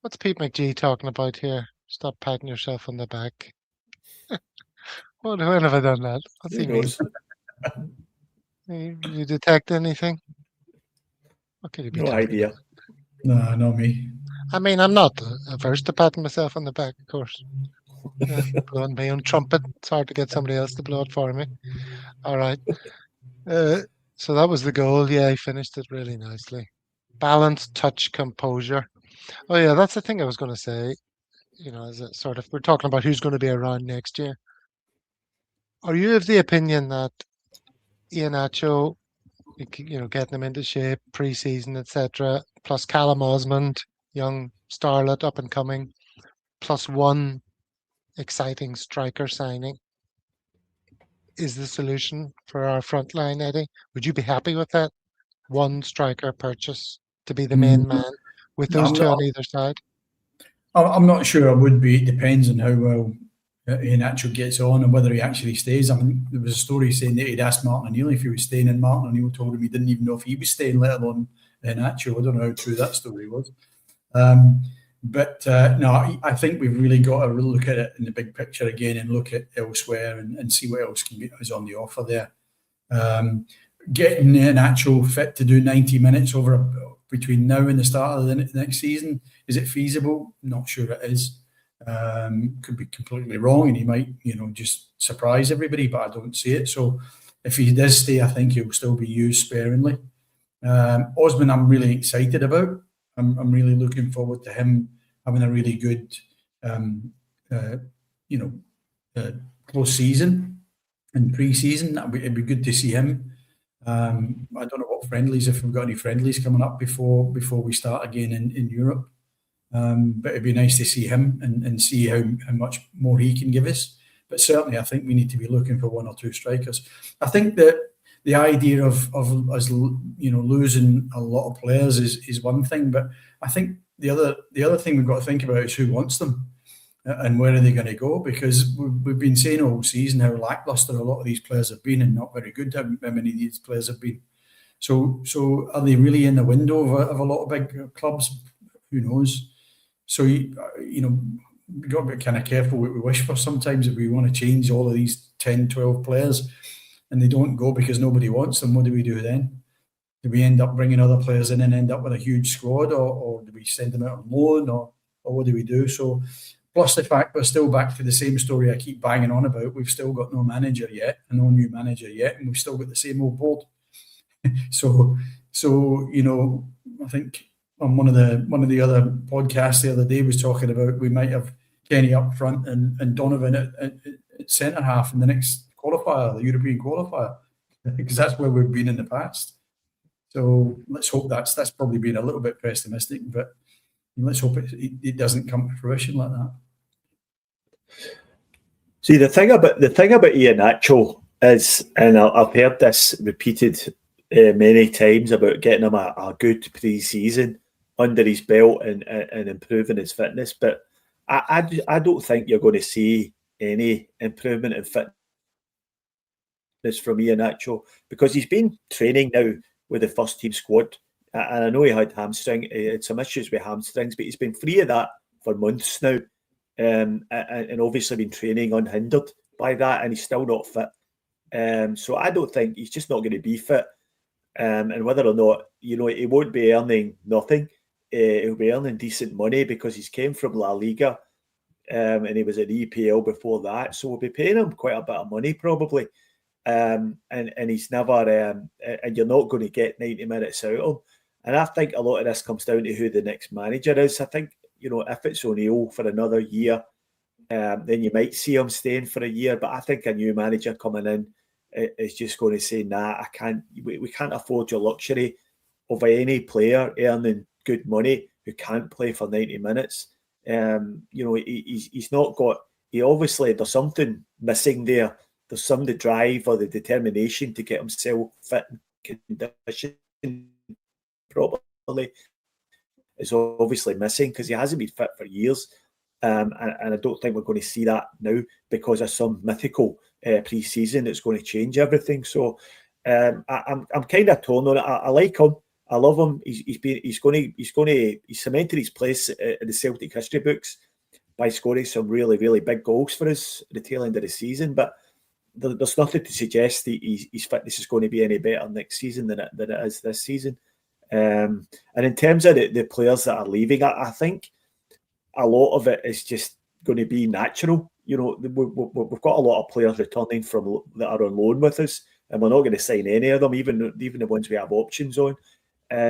What's Pete McGee talking about here? Stop patting yourself on the back. When have I done that? What's he mean? You detect anything? What could he be talking idea. about? No, not me. I mean, I'm not averse to patting myself on the back, of course. Blowing my own trumpet. It's hard to get somebody else to blow it for me. All right. So that was the goal. Yeah, he finished it really nicely. Balance, touch, composure. Oh yeah, that's the thing I was going to say. As a sort of, we're talking about who's going to be around next year. Are you of the opinion that Iheanacho, getting him into shape, pre-season, etc., plus Callum Osmond, young starlet, up and coming, plus one exciting striker signing is the solution for our front line, Eddie? Would you be happy with that? One striker purchase to be the main man with those I'm two not, on either side? I'm not sure I would be. It depends on how well Iheanacho gets on and whether he actually stays. I mean, there was a story saying that he'd asked Martinoneill if he was staying, and Martinoneill told him he didn't even know if he was staying, let alone Iheanacho. I don't know how true that story was. But no, I think we've really got to look at it in the big picture again and look at elsewhere and see what else is on the offer there. Getting Iheanacho fit to do 90 minutes between now and the start of the next season, is it feasible? Not sure it is. Could be completely wrong, and he might, just surprise everybody, but I don't see it. So if he does stay, I think he'll still be used sparingly. Osman, I'm really excited about. I'm really looking forward to him having a really good, close season and pre-season. It'd be good to see him. I don't know what friendlies, if we've got any friendlies coming up before we start again in Europe. But it'd be nice to see him and see how much more he can give us. But certainly, I think we need to be looking for one or two strikers. I think that the idea of us, losing a lot of players is one thing, but I think the other thing we've got to think about is who wants them and where are they going to go? Because we've been saying all season how lackluster a lot of these players have been and not very good. How many of these players have been? So are they really in the window of a lot of big clubs? Who knows? So we've got to be kind of careful what we wish for sometimes. If we want to change all of these 10, 12 players and they don't go because nobody wants them, what do we do then? Do we end up bringing other players in and end up with a huge squad, or do we send them out on loan, or what do we do? So, plus the fact we're still back to the same story I keep banging on about. We've still got no manager yet, and no new manager yet, and we've still got the same old board. So I think on one of the other podcasts the other day was talking about we might have Kenny up front and Donovan at centre half in the next qualifier, the European qualifier, because that's where we've been in the past. So let's hope that's probably been a little bit pessimistic, but let's hope it doesn't come to fruition like that. See, the thing about Iheanacho is, and I've heard this repeated many times about getting him a good pre-season under his belt and improving his fitness, but I don't think you're going to see any improvement in fitness from Iheanacho because he's been training now with the first team squad, and I know he had some issues with hamstrings, but he's been free of that for months now, and obviously been training unhindered by that, and he's still not fit. So I don't think he's just not going to be fit, and whether or not he won't be earning nothing. He'll be earning decent money because he's came from La Liga, and he was at EPL before that, so we'll be paying him quite a bit of money probably. And he's never, and you're not going to get 90 minutes out of him. And I think a lot of this comes down to who the next manager is. I think, if it's O'Neill for another year, then you might see him staying for a year. But I think a new manager coming in is just going to say, nah, I can't. We can't afford your luxury of any player earning good money who can't play for 90 minutes. He's not got. There's something missing there. There's some the drive or the determination to get himself fit and conditioned properly is obviously missing because he hasn't been fit for years. And I don't think we're going to see that now because of some mythical pre-season that's going to change everything. So I'm kind of torn on it. I like him. I love him. He's cemented his place in the Celtic history books by scoring some really, really big goals for us at the tail end of the season. But there's nothing to suggest his fitness is going to be any better next season than it is this season. And in terms of the players that are leaving, I think a lot of it is just going to be natural. We've got a lot of players returning that are on loan with us, and we're not going to sign any of them, even the ones we have options on.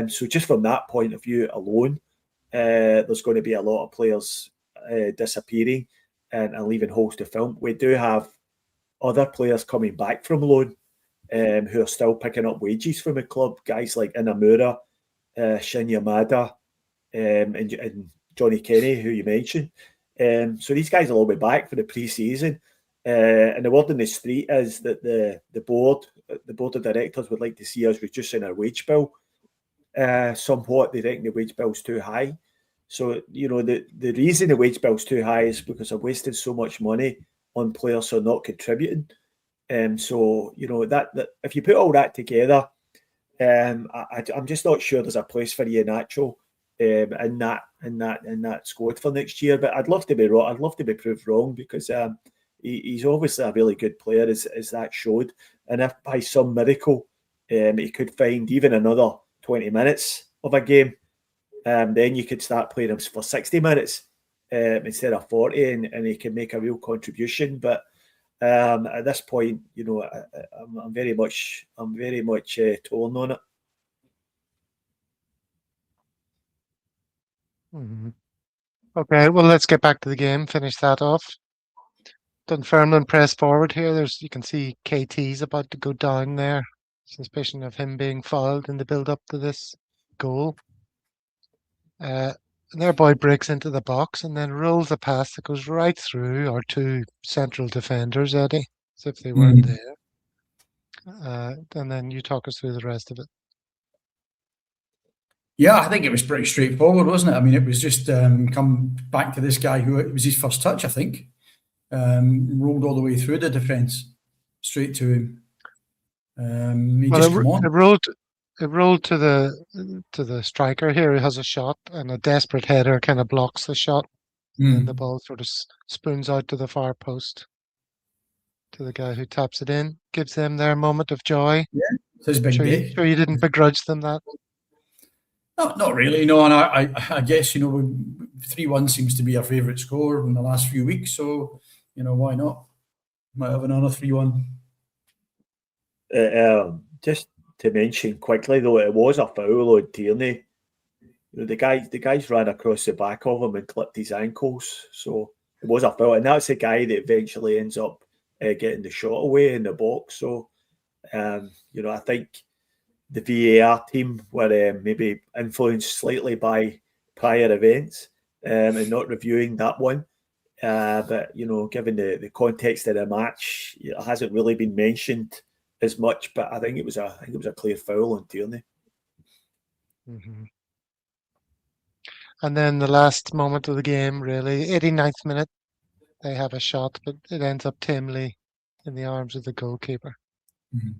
So just from that point of view alone, there's going to be a lot of players disappearing and leaving holes to film. We do have other players coming back from loan who are still picking up wages from the club. Guys like Inamura, Shin Yamada, and Johnny Kenny, who you mentioned. So these guys will all be back for the pre-season. And the word in the street is that the board of directors would like to see us reducing our wage bill somewhat. They reckon the wage bill's too high. So, the reason the wage bill's too high is because I'm wasting so much money on players who are not contributing. So, that if you put all that together, I'm just not sure there's a place for Iheanacho in that squad for next year. But I'd love to be wrong. I'd love to be proved wrong because he's obviously a really good player, as that showed. And if by some miracle he could find even another 20 minutes of a game, then you could start playing him for 60 minutes instead of 40, and he can make a real contribution. But at this point, I'm very much torn on it. Mm-hmm. Okay, well, let's get back to the game. Finish that off. Dunfermline press forward here. You can see KT's about to go down there. Suspicion of him being fouled in the build-up to this goal. And their boy breaks into the box and then rolls a pass that goes right through our two central defenders, Eddie, as if they weren't there. And then you talk us through the rest of it. Yeah, I think it was pretty straightforward, wasn't it? I mean, it was just come back to this guy who it was his first touch, I think. Rolled all the way through the defence, straight to him. It rolled to the striker here, who has a shot, and a desperate header kind of blocks the shot. And then the ball sort of spoons out to the far post to the guy who taps it in, gives them their moment of joy. Yeah, it's his big day. Sure you didn't begrudge them that? Not really, no. And I guess 3-1 seems to be our favourite score in the last few weeks. So why not? Might have another 3-1. Just to mention quickly though, it was a foul on Tierney. The guys ran across the back of him and clipped his ankles, so it was a foul, and that's the guy that eventually ends up getting the shot away in the box. So, I think the VAR team were maybe influenced slightly by prior events and not reviewing that one. But given the context of the match, it hasn't really been mentioned as much. But I think it was a clear foul on Tierney. Mm-hmm. And then the last moment of the game, really, 89th minute, they have a shot, but it ends up tamely in the arms of the goalkeeper. Mm-hmm.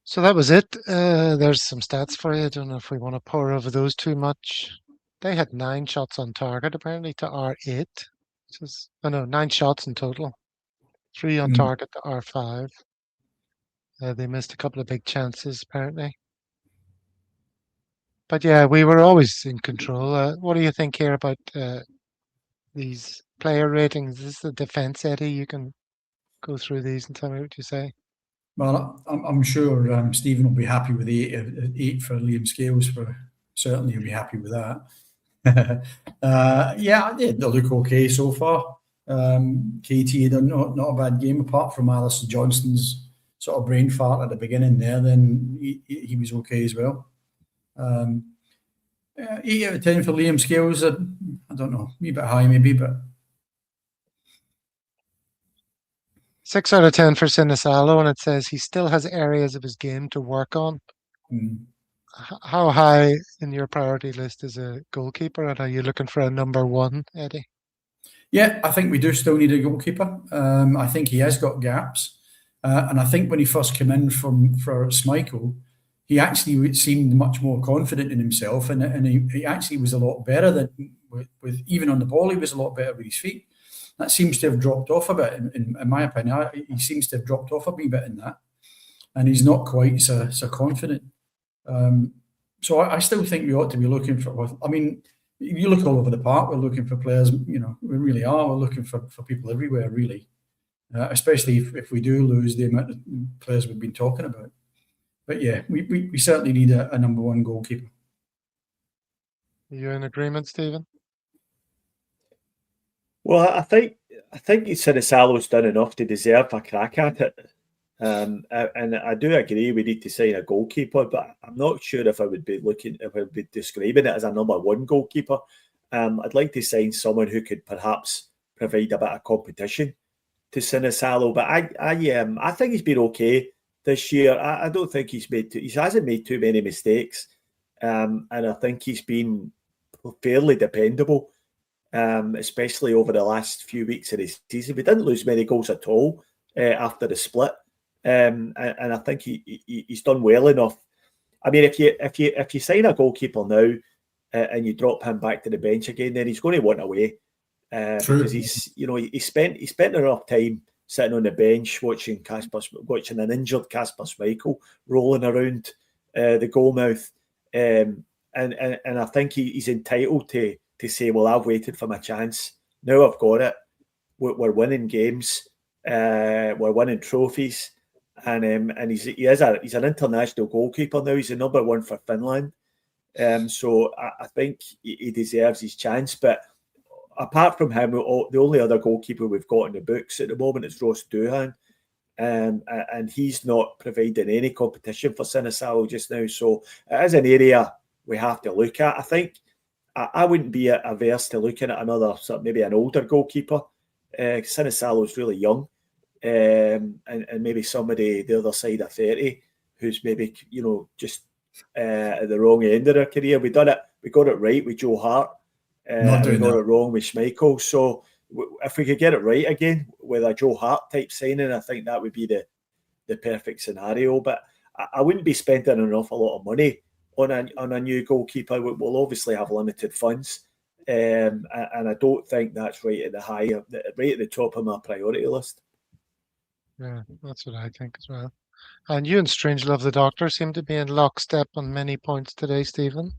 So that was it. There's some stats for you. I don't know if we want to pour over those too much. They had 9 shots on target, apparently, to our 8. 9 shots in total. 3 on target to our 5. They missed a couple of big chances, apparently. But yeah, we were always in control. What do you think here about these player ratings? Is this the defence, Eddie? You can go through these and tell me what you say. Well, I'm sure Stephen will be happy with the 8 for Liam Scales. Certainly he'll be happy with that. Yeah, they look okay so far. KT done not a bad game, apart from Alison Johnston's sort of brain fart at the beginning there. Then he was okay as well. 8 out of 10 for Liam Scales. I don't know, a bit high maybe, but 6 out of 10 for Sinisalo, and it says he still has areas of his game to work on. How high in your priority list is a goalkeeper, and are you looking for a number 1, Eddie? Yeah, I think we do still need a goalkeeper. I think he has got gaps, and I think when he first came in for Schmeichel, he actually seemed much more confident in himself, and he actually was a lot better than with even on the ball. He was a lot better with his feet. That seems to have dropped off a bit, in my opinion. He seems to have dropped off a wee bit in that, and he's not quite so confident. So I still think we ought to be looking for. I mean, you look all over the park. We're looking for players. We really are. We're looking for people everywhere, really. Especially if we do lose the amount of players we've been talking about. But yeah, we certainly need a number 1 goalkeeper. Are you in agreement, Stephen? Well, I think Sinisalo's done enough to deserve a crack at it. And I do agree we need to sign a goalkeeper, but I'm not sure if I would be describing it as a number 1 goalkeeper. I'd like to sign someone who could perhaps provide a bit of competition to Sinisalo. But I think he's been okay this year. I don't think he hasn't made too many mistakes, and I think he's been fairly dependable, especially over the last few weeks of the season. We didn't lose many goals at all after the split, and I think he's done well enough. I mean, if you sign a goalkeeper now and you drop him back to the bench again, then he's going to want away because he spent enough time sitting on the bench watching an injured Kasper Schmeichel rolling around the goalmouth, and I think he's entitled to say, well, I've waited for my chance. Now I've got it. We're winning games. We're winning trophies. And he's an international goalkeeper now. He's the number one for Finland. So I think he deserves his chance. But apart from him, the only other goalkeeper we've got in the books at the moment is Ross Doohan. And he's not providing any competition for Sinisalo just now. So it is an area we have to look at. I think I wouldn't be averse to looking at another, maybe an older goalkeeper. Sinisalo is really young. And maybe somebody the other side of 30 who's maybe just at the wrong end of their career. We got it right with Joe Hart. We got it wrong with Schmeichel. So if we could get it right again with a Joe Hart type signing, I think that would be the perfect scenario. But I wouldn't be spending an awful lot of money on a new goalkeeper. We'll obviously have limited funds. And I don't think that's right at the top of my priority list. Yeah, that's what I think as well. And you and Strangelove the Doctor seem to be in lockstep on many points today, Stephen.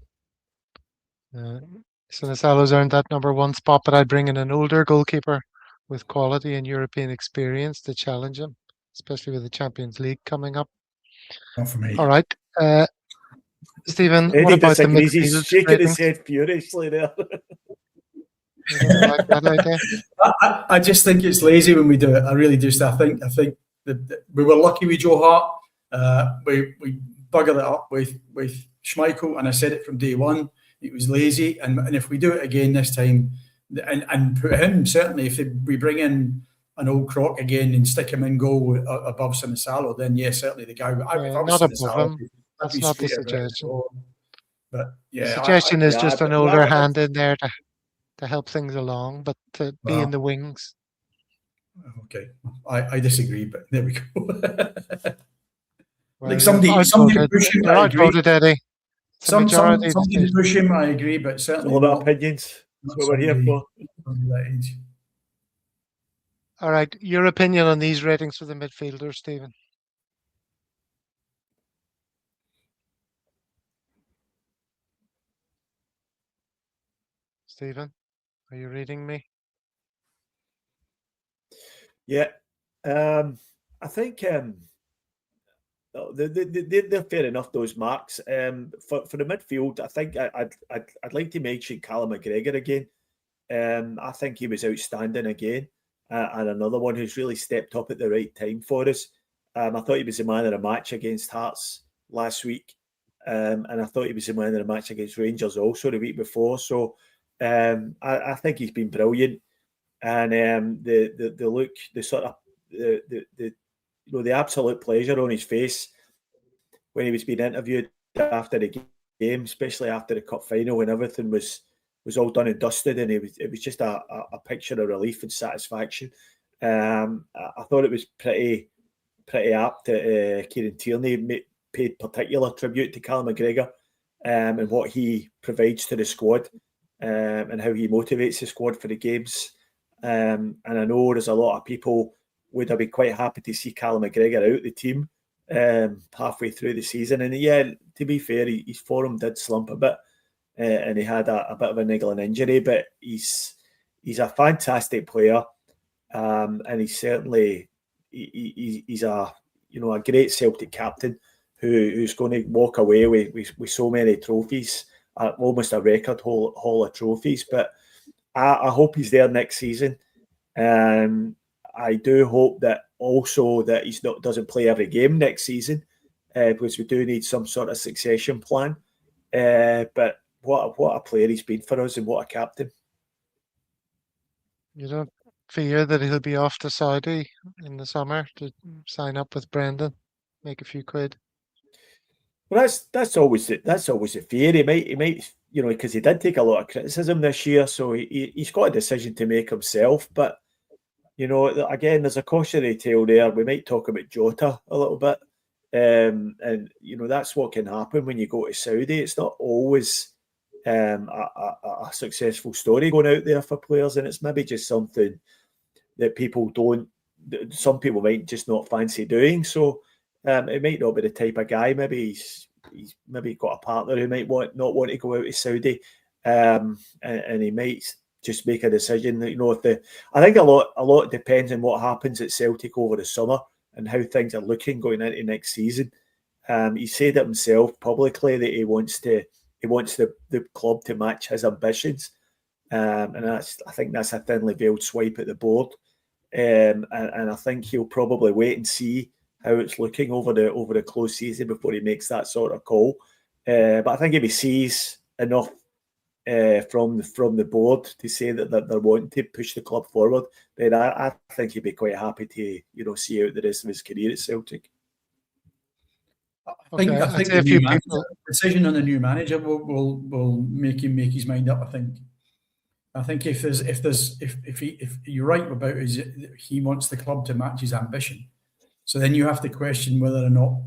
Sinisalo's earned that number one spot, but I'd bring in an older goalkeeper with quality and European experience to challenge him, especially with the Champions League coming up. Not for me. All right. Stephen, Eddie what about the midfield? He's shaking his head furiously there. Like that idea? I just think it's lazy when we do it. I really do. I think we were lucky with Joe Hart. We buggered it up with Schmeichel, and I said it from day one. It was lazy, and if we do it again this time, and put him, certainly if we bring in an old crock again and stick him in goal above Sinisalo, then yes, certainly the guy. Not above him. That's not the suggestion. But yeah, the suggestion is just an older hand in there to help things along, but to be in the wings. Okay, I disagree, but there we go. Well, somebody push him. I agree. Outvoted, Eddie. Somebody to push him, I agree, but certainly all about opinions. That's what we're here for. All right, your opinion on these ratings for the midfielders, Stephen? Stephen, are you reading me? Yeah, I think they're fair enough, those marks. For the midfield, I think I'd like to mention Callum McGregor again. I think he was outstanding again, and another one who's really stepped up at the right time for us. I thought he was the man of the match against Hearts last week, and I thought he was the man of the match against Rangers also the week before. So I think he's been brilliant, and the look, the absolute pleasure on his face when he was being interviewed after the game, especially after the cup final, when everything was all done and dusted, and it was just a picture of relief and satisfaction. I thought it was pretty apt that Kieran Tierney paid particular tribute to Callum McGregor and what he provides to the squad and how he motivates the squad for the games. And I know there's a lot of people would have been quite happy to see Callum McGregor out the team halfway through the season. And yeah, to be fair, his form did slump a bit, and he had a bit of a niggling injury. But he's a fantastic player, and he's certainly he's a great Celtic captain who's going to walk away with so many trophies, almost a record haul of trophies. But I hope he's there next season. I do hope that he doesn't play every game next season, because we do need some sort of succession plan. But what a player he's been for us and what a captain. You don't fear that he'll be off to Saudi in the summer to sign up with Brendan, make a few quid? Well, that's always a fear. He might, because he did take a lot of criticism this year, so he's got a decision to make himself. But again, there's a cautionary tale there. We might talk about Jota a little bit, and that's what can happen when you go to Saudi. It's not always a successful story going out there for players, and it's maybe just something that some people might just not fancy doing. So it might not be the type of guy. Maybe he's maybe got a partner who might not want to go out to Saudi, and he might just make a decision. I think a lot depends on what happens at Celtic over the summer and how things are looking going into next season. He said it himself publicly that he wants the club to match his ambitions, and I think that's a thinly veiled swipe at the board. And I think he'll probably wait and see how it's looking over the close season before he makes that sort of call. But I think if he sees enough from the board to say that they're wanting to push the club forward, then I think he'd be quite happy to see out the rest of his career at Celtic. I think the decision on the new manager will make him make his mind up. I think if you're right about he wants the club to match his ambition, so then you have to question whether or not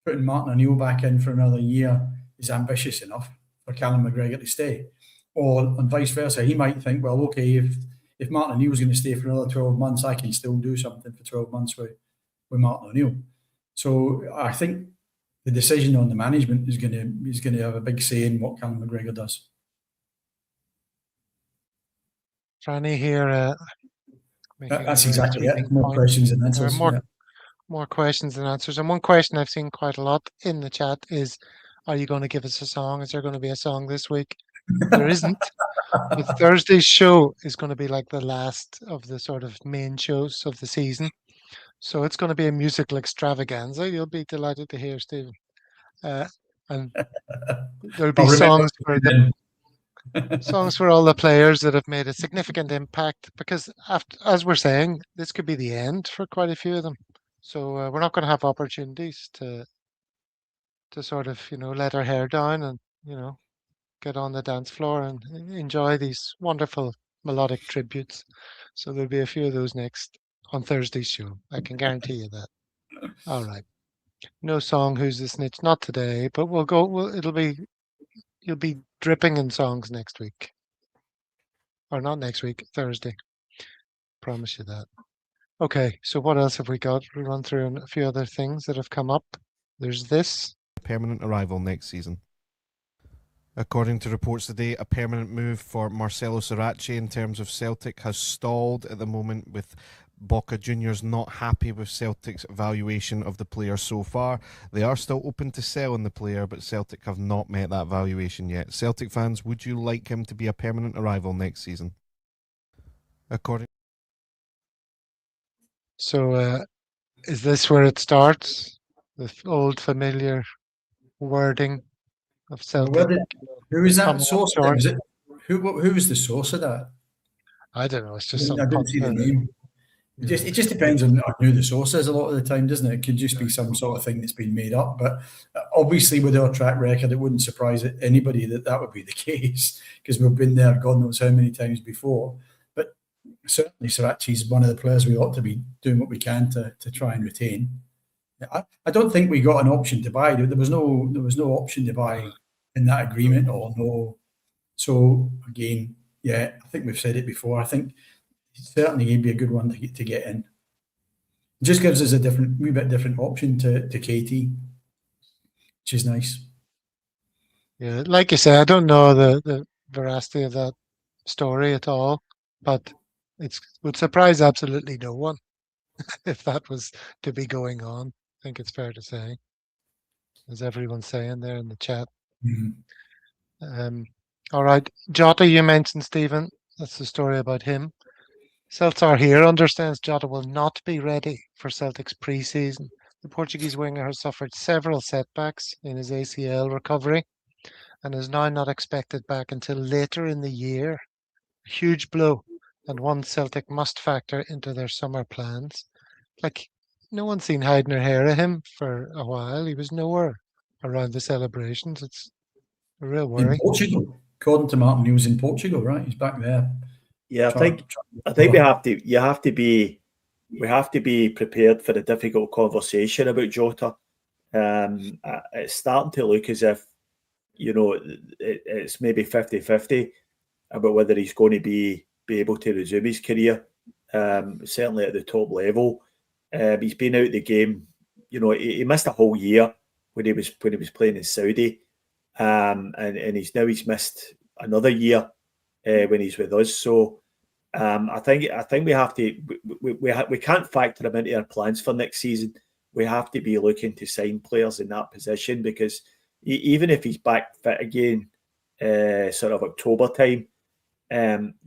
putting Martinoneill back in for another year is ambitious enough for Callum McGregor to stay, and vice versa. He might think, well, okay, if Martinoneill is going to stay for another 12 months, I can still do something for 12 months with Martinoneill. So I think the decision on the management is going to have a big say in what Callum McGregor does. Franny here. That's exactly it. More questions than answers. More questions than answers. And one question I've seen quite a lot in the chat is, are you going to give us a song? Is there going to be a song this week? There isn't. But Thursday's show is going to be like the last of the sort of main shows of the season. So it's going to be a musical extravaganza. You'll be delighted to hear, Stephen. And there'll be songs for all the players that have made a significant impact, because as we're saying, this could be the end for quite a few of them. So we're not going to have opportunities to sort of, let our hair down and, get on the dance floor and enjoy these wonderful melodic tributes. So there'll be a few of those next on Thursday's show. I can guarantee you that. All right. No song, Who's the Snitch? Not today, but you'll be dripping in songs next week. Or not next week, Thursday. Promise you that. Okay, so what else have we got? We'll run through a few other things that have come up. There's this. Permanent arrival next season. According to reports today, a permanent move for Marcelo Sirachi in terms of Celtic has stalled at the moment, with Boca Juniors not happy with Celtic's valuation of the player so far. They are still open to selling the player, but Celtic have not met that valuation yet. Celtic fans, would you like him to be a permanent arrival next season? So is this where it starts? The old familiar wording of Celtic. Who is that source? Who was the source of that? I don't know. It's just I didn't see the name. It just depends on who the source is a lot of the time, doesn't it? It could just be some sort of thing that's been made up. But obviously, with our track record, it wouldn't surprise anybody that would be the case, because we've been there God knows how many times before. But certainly, Sirachi's one of the players we ought to be doing what we can to try and retain. I don't think we got an option to buy. There was no option to buy in that agreement, or no. So again, I think we've said it before. I think certainly he'd be a good one to get in. It just gives us a wee bit different option to KT, which is nice. Yeah, like you say, I don't know the veracity of that story at all, but it would surprise absolutely no one if that was to be going on. I think it's fair to say, as everyone's saying there in the chat. Mm-hmm. All right, Jota, you mentioned, Stephen. That's the story about him. Celtar here understands Jota will not be ready for Celtic's pre-season. The Portuguese winger has suffered several setbacks in his ACL recovery, and is now not expected back until later in the year. A huge blow, and one Celtic must factor into their summer plans. Like, no one's seen hide nor hair of him for a while. He was nowhere around the celebrations. It's a real In worry. Portugal, according to Martin, he was in Portugal, right? He's back there. Yeah, I think we have to be prepared for a difficult conversation about Jota. It's starting to look as if, it's maybe 50-50 about whether he's going to be able to resume his career, certainly at the top level. He's been out of the game. He missed a whole year when he was playing in Saudi, and he's missed another year when he's with us. So I think we have to we can't factor him into our plans for next season. We have to be looking to sign players in that position, because even if he's back fit again, sort of October time,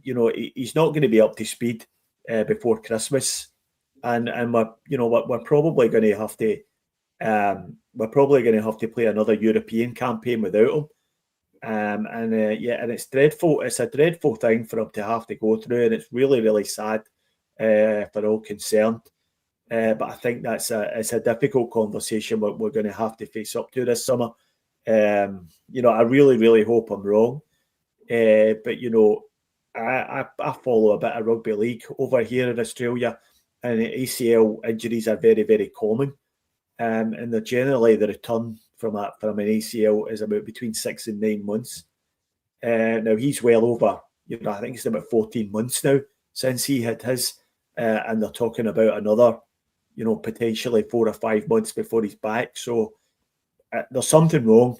he's not going to be up to speed before Christmas, and we're probably going to have to play another European campaign without him. And it's dreadful. It's a dreadful thing for him to have to go through, and it's really, really sad for all concerned. But I think it's a difficult conversation we're going to have to face up to this summer. I really, really hope I'm wrong. But I follow a bit of rugby league over here in Australia, and ACL injuries are very, very common. And they're generally the return from an ACL is about between 6 and 9 months. Now he's well over, I think it's about 14 months now since he had his, and they're talking about another, potentially 4 or 5 months before he's back. So there's something wrong,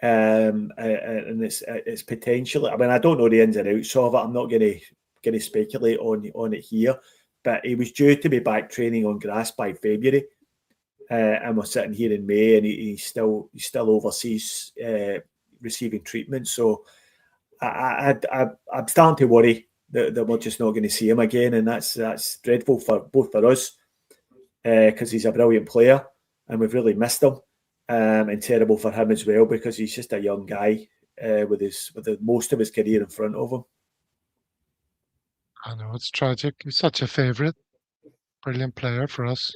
and it's potentially. I mean, I don't know the ins and outs of it. I'm not going to speculate on it here, but he was due to be back training on grass by February. And we're sitting here in May, and he's still overseas receiving treatment. So I'm starting to worry that we're just not going to see him again, and that's dreadful for both for us, because he's a brilliant player and we've really missed him, and terrible for him as well, because he's just a young guy with most of his career in front of him. I know, it's tragic. He's such a favourite, brilliant player for us.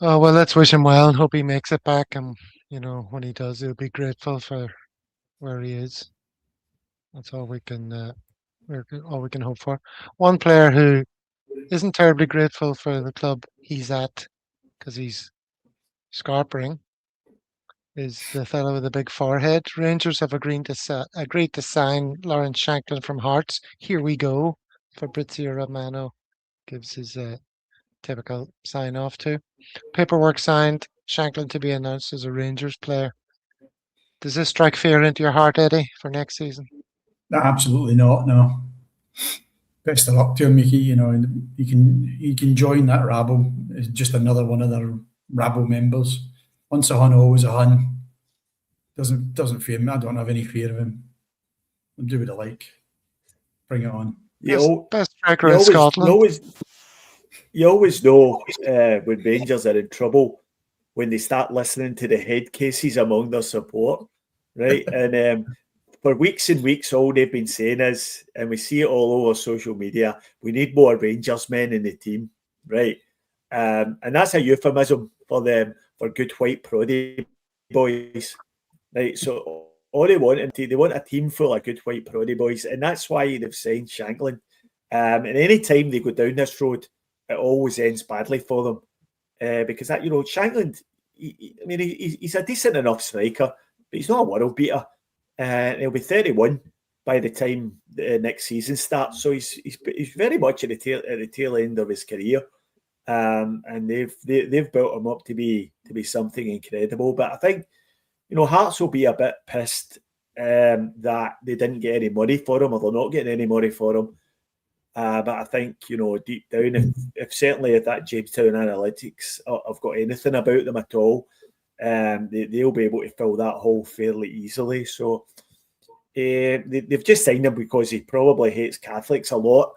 Oh, well, let's wish him well and hope he makes it back. And, when he does, he'll be grateful for where he is. That's all we can hope for. One player who isn't terribly grateful for the club he's at, because he's scarpering, is the fellow with the big forehead. Rangers have agreed to sign Lawrence Shankland from Hearts. Here we go. Fabrizio Romano gives his typical sign off to. Paperwork signed, Shankland to be announced as a Rangers player. Does this strike fear into your heart, Eddie, for next season? No, absolutely not. No. Best of luck to him, Mickey. He can join that rabble. It's just another one of their rabble members. Once a Hun, always a Hun. Doesn't fear me. I don't have any fear of him. I'll do what I like. Bring it on. Best striker in Scotland. You always know when Rangers are in trouble when they start listening to the head cases among their support, right? And for weeks and weeks, all they've been saying is, and we see it all over social media, we need more Rangers men in the team, right? And that's a euphemism for them, for good white proddy boys, right? So all they want a team full of good white proddy boys, and that's why they've signed Shankland. And any time they go down this road, it always ends badly for them, because that Shankland, he's a decent enough striker, but he's not a world beater. He'll be 31 by the time the next season starts, so he's very much at the tail end of his career, and they've built him up to be something incredible. But I think Hearts will be a bit pissed that they didn't get any money for him, or they're not getting any money for him. But I think, deep down, if certainly if that Jamestown Analytics have got anything about them at all, they'll be able to fill that hole fairly easily. So they've just signed him because he probably hates Catholics a lot,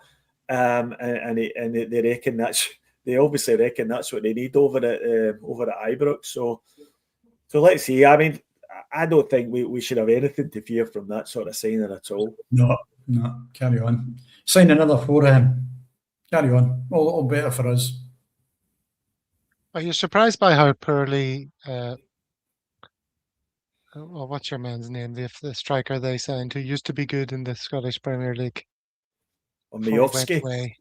and they reckon they obviously reckon that's what they need over at Ibrox. So let's see. I mean, I don't think we should have anything to fear from that sort of signing at all. No, carry on. Sign another for him. Carry on. All better for us. Are you surprised by how poorly? What's your man's name? The striker they signed, who used to be good in the Scottish Premier League. Before he went Majovski. away.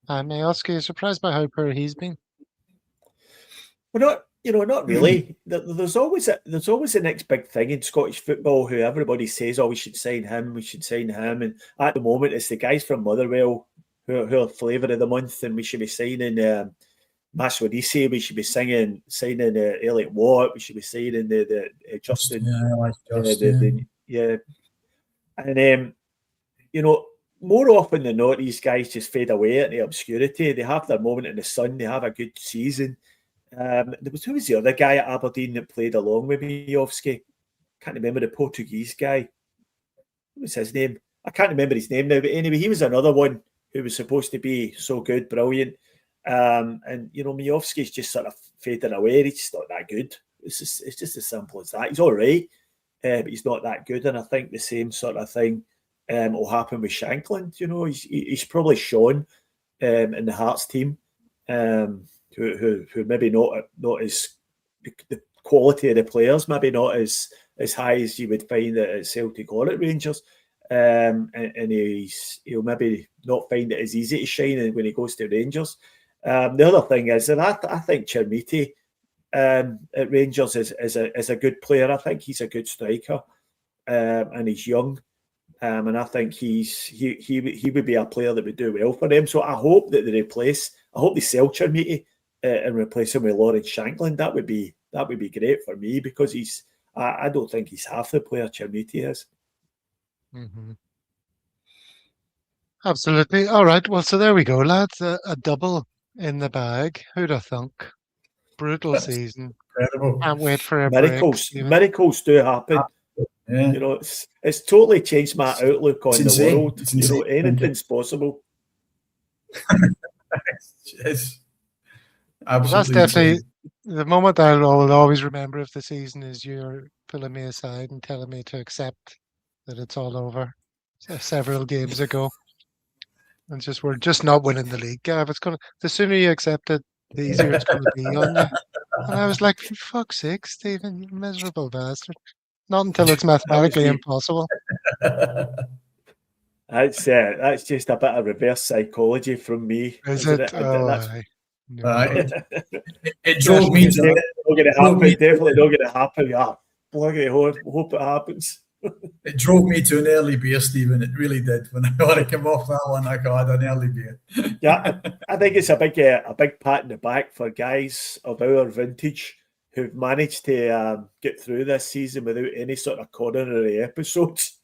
Majovski, is surprised by how poor he's been. Well, not really. There's always the next big thing in Scottish football who everybody says, "Oh, we should sign him. We should sign him." And at the moment, it's the guys from Motherwell who are flavour of the month, and we should be signing Maswodisi. We should be signing Elliot Watt. We should be signing the Justin. Yeah, And more often than not, these guys just fade away into obscurity. They have their moment in the sun. They have a good season. Who was the other guy at Aberdeen that played along with Majovski? Can't remember the Portuguese guy. What was his name? I can't remember his name now. But anyway, he was another one who was supposed to be so good, brilliant. And Majovski's just sort of faded away. He's just not that good. It's just as simple as that. He's all right, but he's not that good. And I think the same sort of thing will happen with Shankland. He's probably shown in the Hearts team, who maybe not as the quality of the players, maybe not as high as you would find at Celtic or at Rangers. And he'll maybe not find it as easy to shine when he goes to Rangers. The other thing is that I think Chermiti at Rangers is a good player. I think he's a good striker, and he's young. And I think he would be a player that would do well for them. So I hope that I hope they sell Chermiti and replace him with Lawrence Shankland. That would be great for me, because I don't think he's half the player Chermiti is. Mm-hmm. Absolutely. All right. Well, so there we go, lads. A double in the bag. Who'd have thunk? Brutal season. Incredible. Can't wait for a Miracles. break. Miracles do happen. Yeah. It's totally changed my outlook on the insane. world. It's insane. Anything's possible. It's Well, that's absolutely definitely insane. the moment I will always remember of the season is you're pulling me aside and telling me to accept that it's all over several games ago. And we're just not winning the league, Gav. The sooner you accept it, the easier it's going to be on you. And I was like, for fuck's sake, Stephen, you miserable bastard. Not until it's mathematically impossible. That's just a bit of reverse psychology from me. Is isn't it? It? It drove me to definitely not going to happen. Yeah, bloody hope it happens. It drove me to an early beer, Stephen. It really did. When I came off that one, I got an early beer. Yeah, I think it's a big pat in the back for guys of our vintage who've managed to get through this season without any sort of coronary episodes.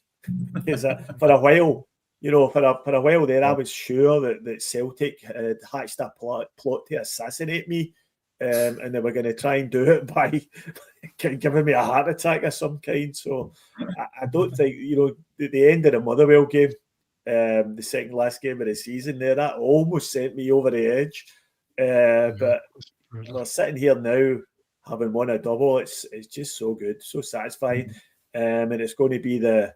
Because for a while there, I was sure that Celtic had hatched a plot to assassinate me, and they were going to try and do it by giving me a heart attack of some kind. So I don't think, the end of the Motherwell game, the second last game of the season there, that almost sent me over the edge. But we're sitting here now, having won a double. It's just so good, so satisfying, and it's going to be the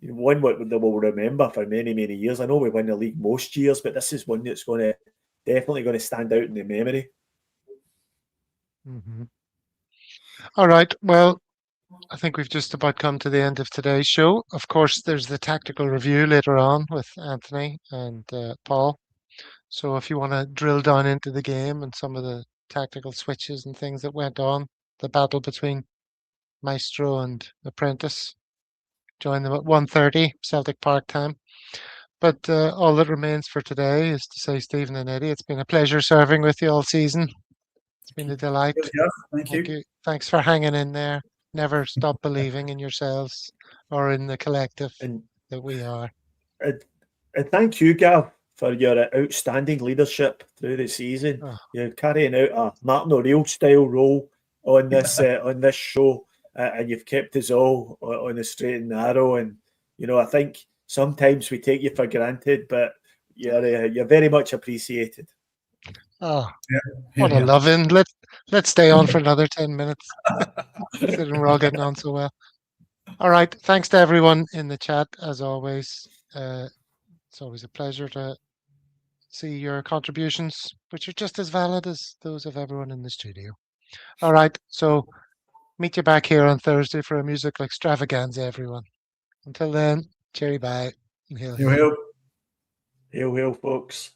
one that we'll remember for many, many years. I know we win the league most years, but this is one that's definitely going to stand out in the memory. Mm-hmm. All right. Well, I think we've just about come to the end of today's show. Of course, there's the tactical review later on with Anthony and Paul. So if you want to drill down into the game and some of the tactical switches and things that went on, the battle between Maestro and Apprentice, join them at 1:30 Celtic Park time. But all that remains for today is to say, Stephen and Eddie, it's been a pleasure serving with you all season. It's been a delight. Yeah, thank you. Thanks for hanging in there. Never stop believing in yourselves or in the collective that we are. And thank you, Gav, for your outstanding leadership through the season. You're carrying out a Martinoneill style role on this on this show, and you've kept us all on the straight and narrow. And I think sometimes we take you for granted, but you're very much appreciated. Oh, Here what we a are. love-in. Let's stay on for another 10 minutes, considering we're all getting on so well. All right. Thanks to everyone in the chat, as always. It's always a pleasure to see your contributions, which are just as valid as those of everyone in the studio. All right. So meet you back here on Thursday for a musical extravaganza, everyone. Until then, cheery bye. And hail, Hail, hail. hail. Hail, hail, folks.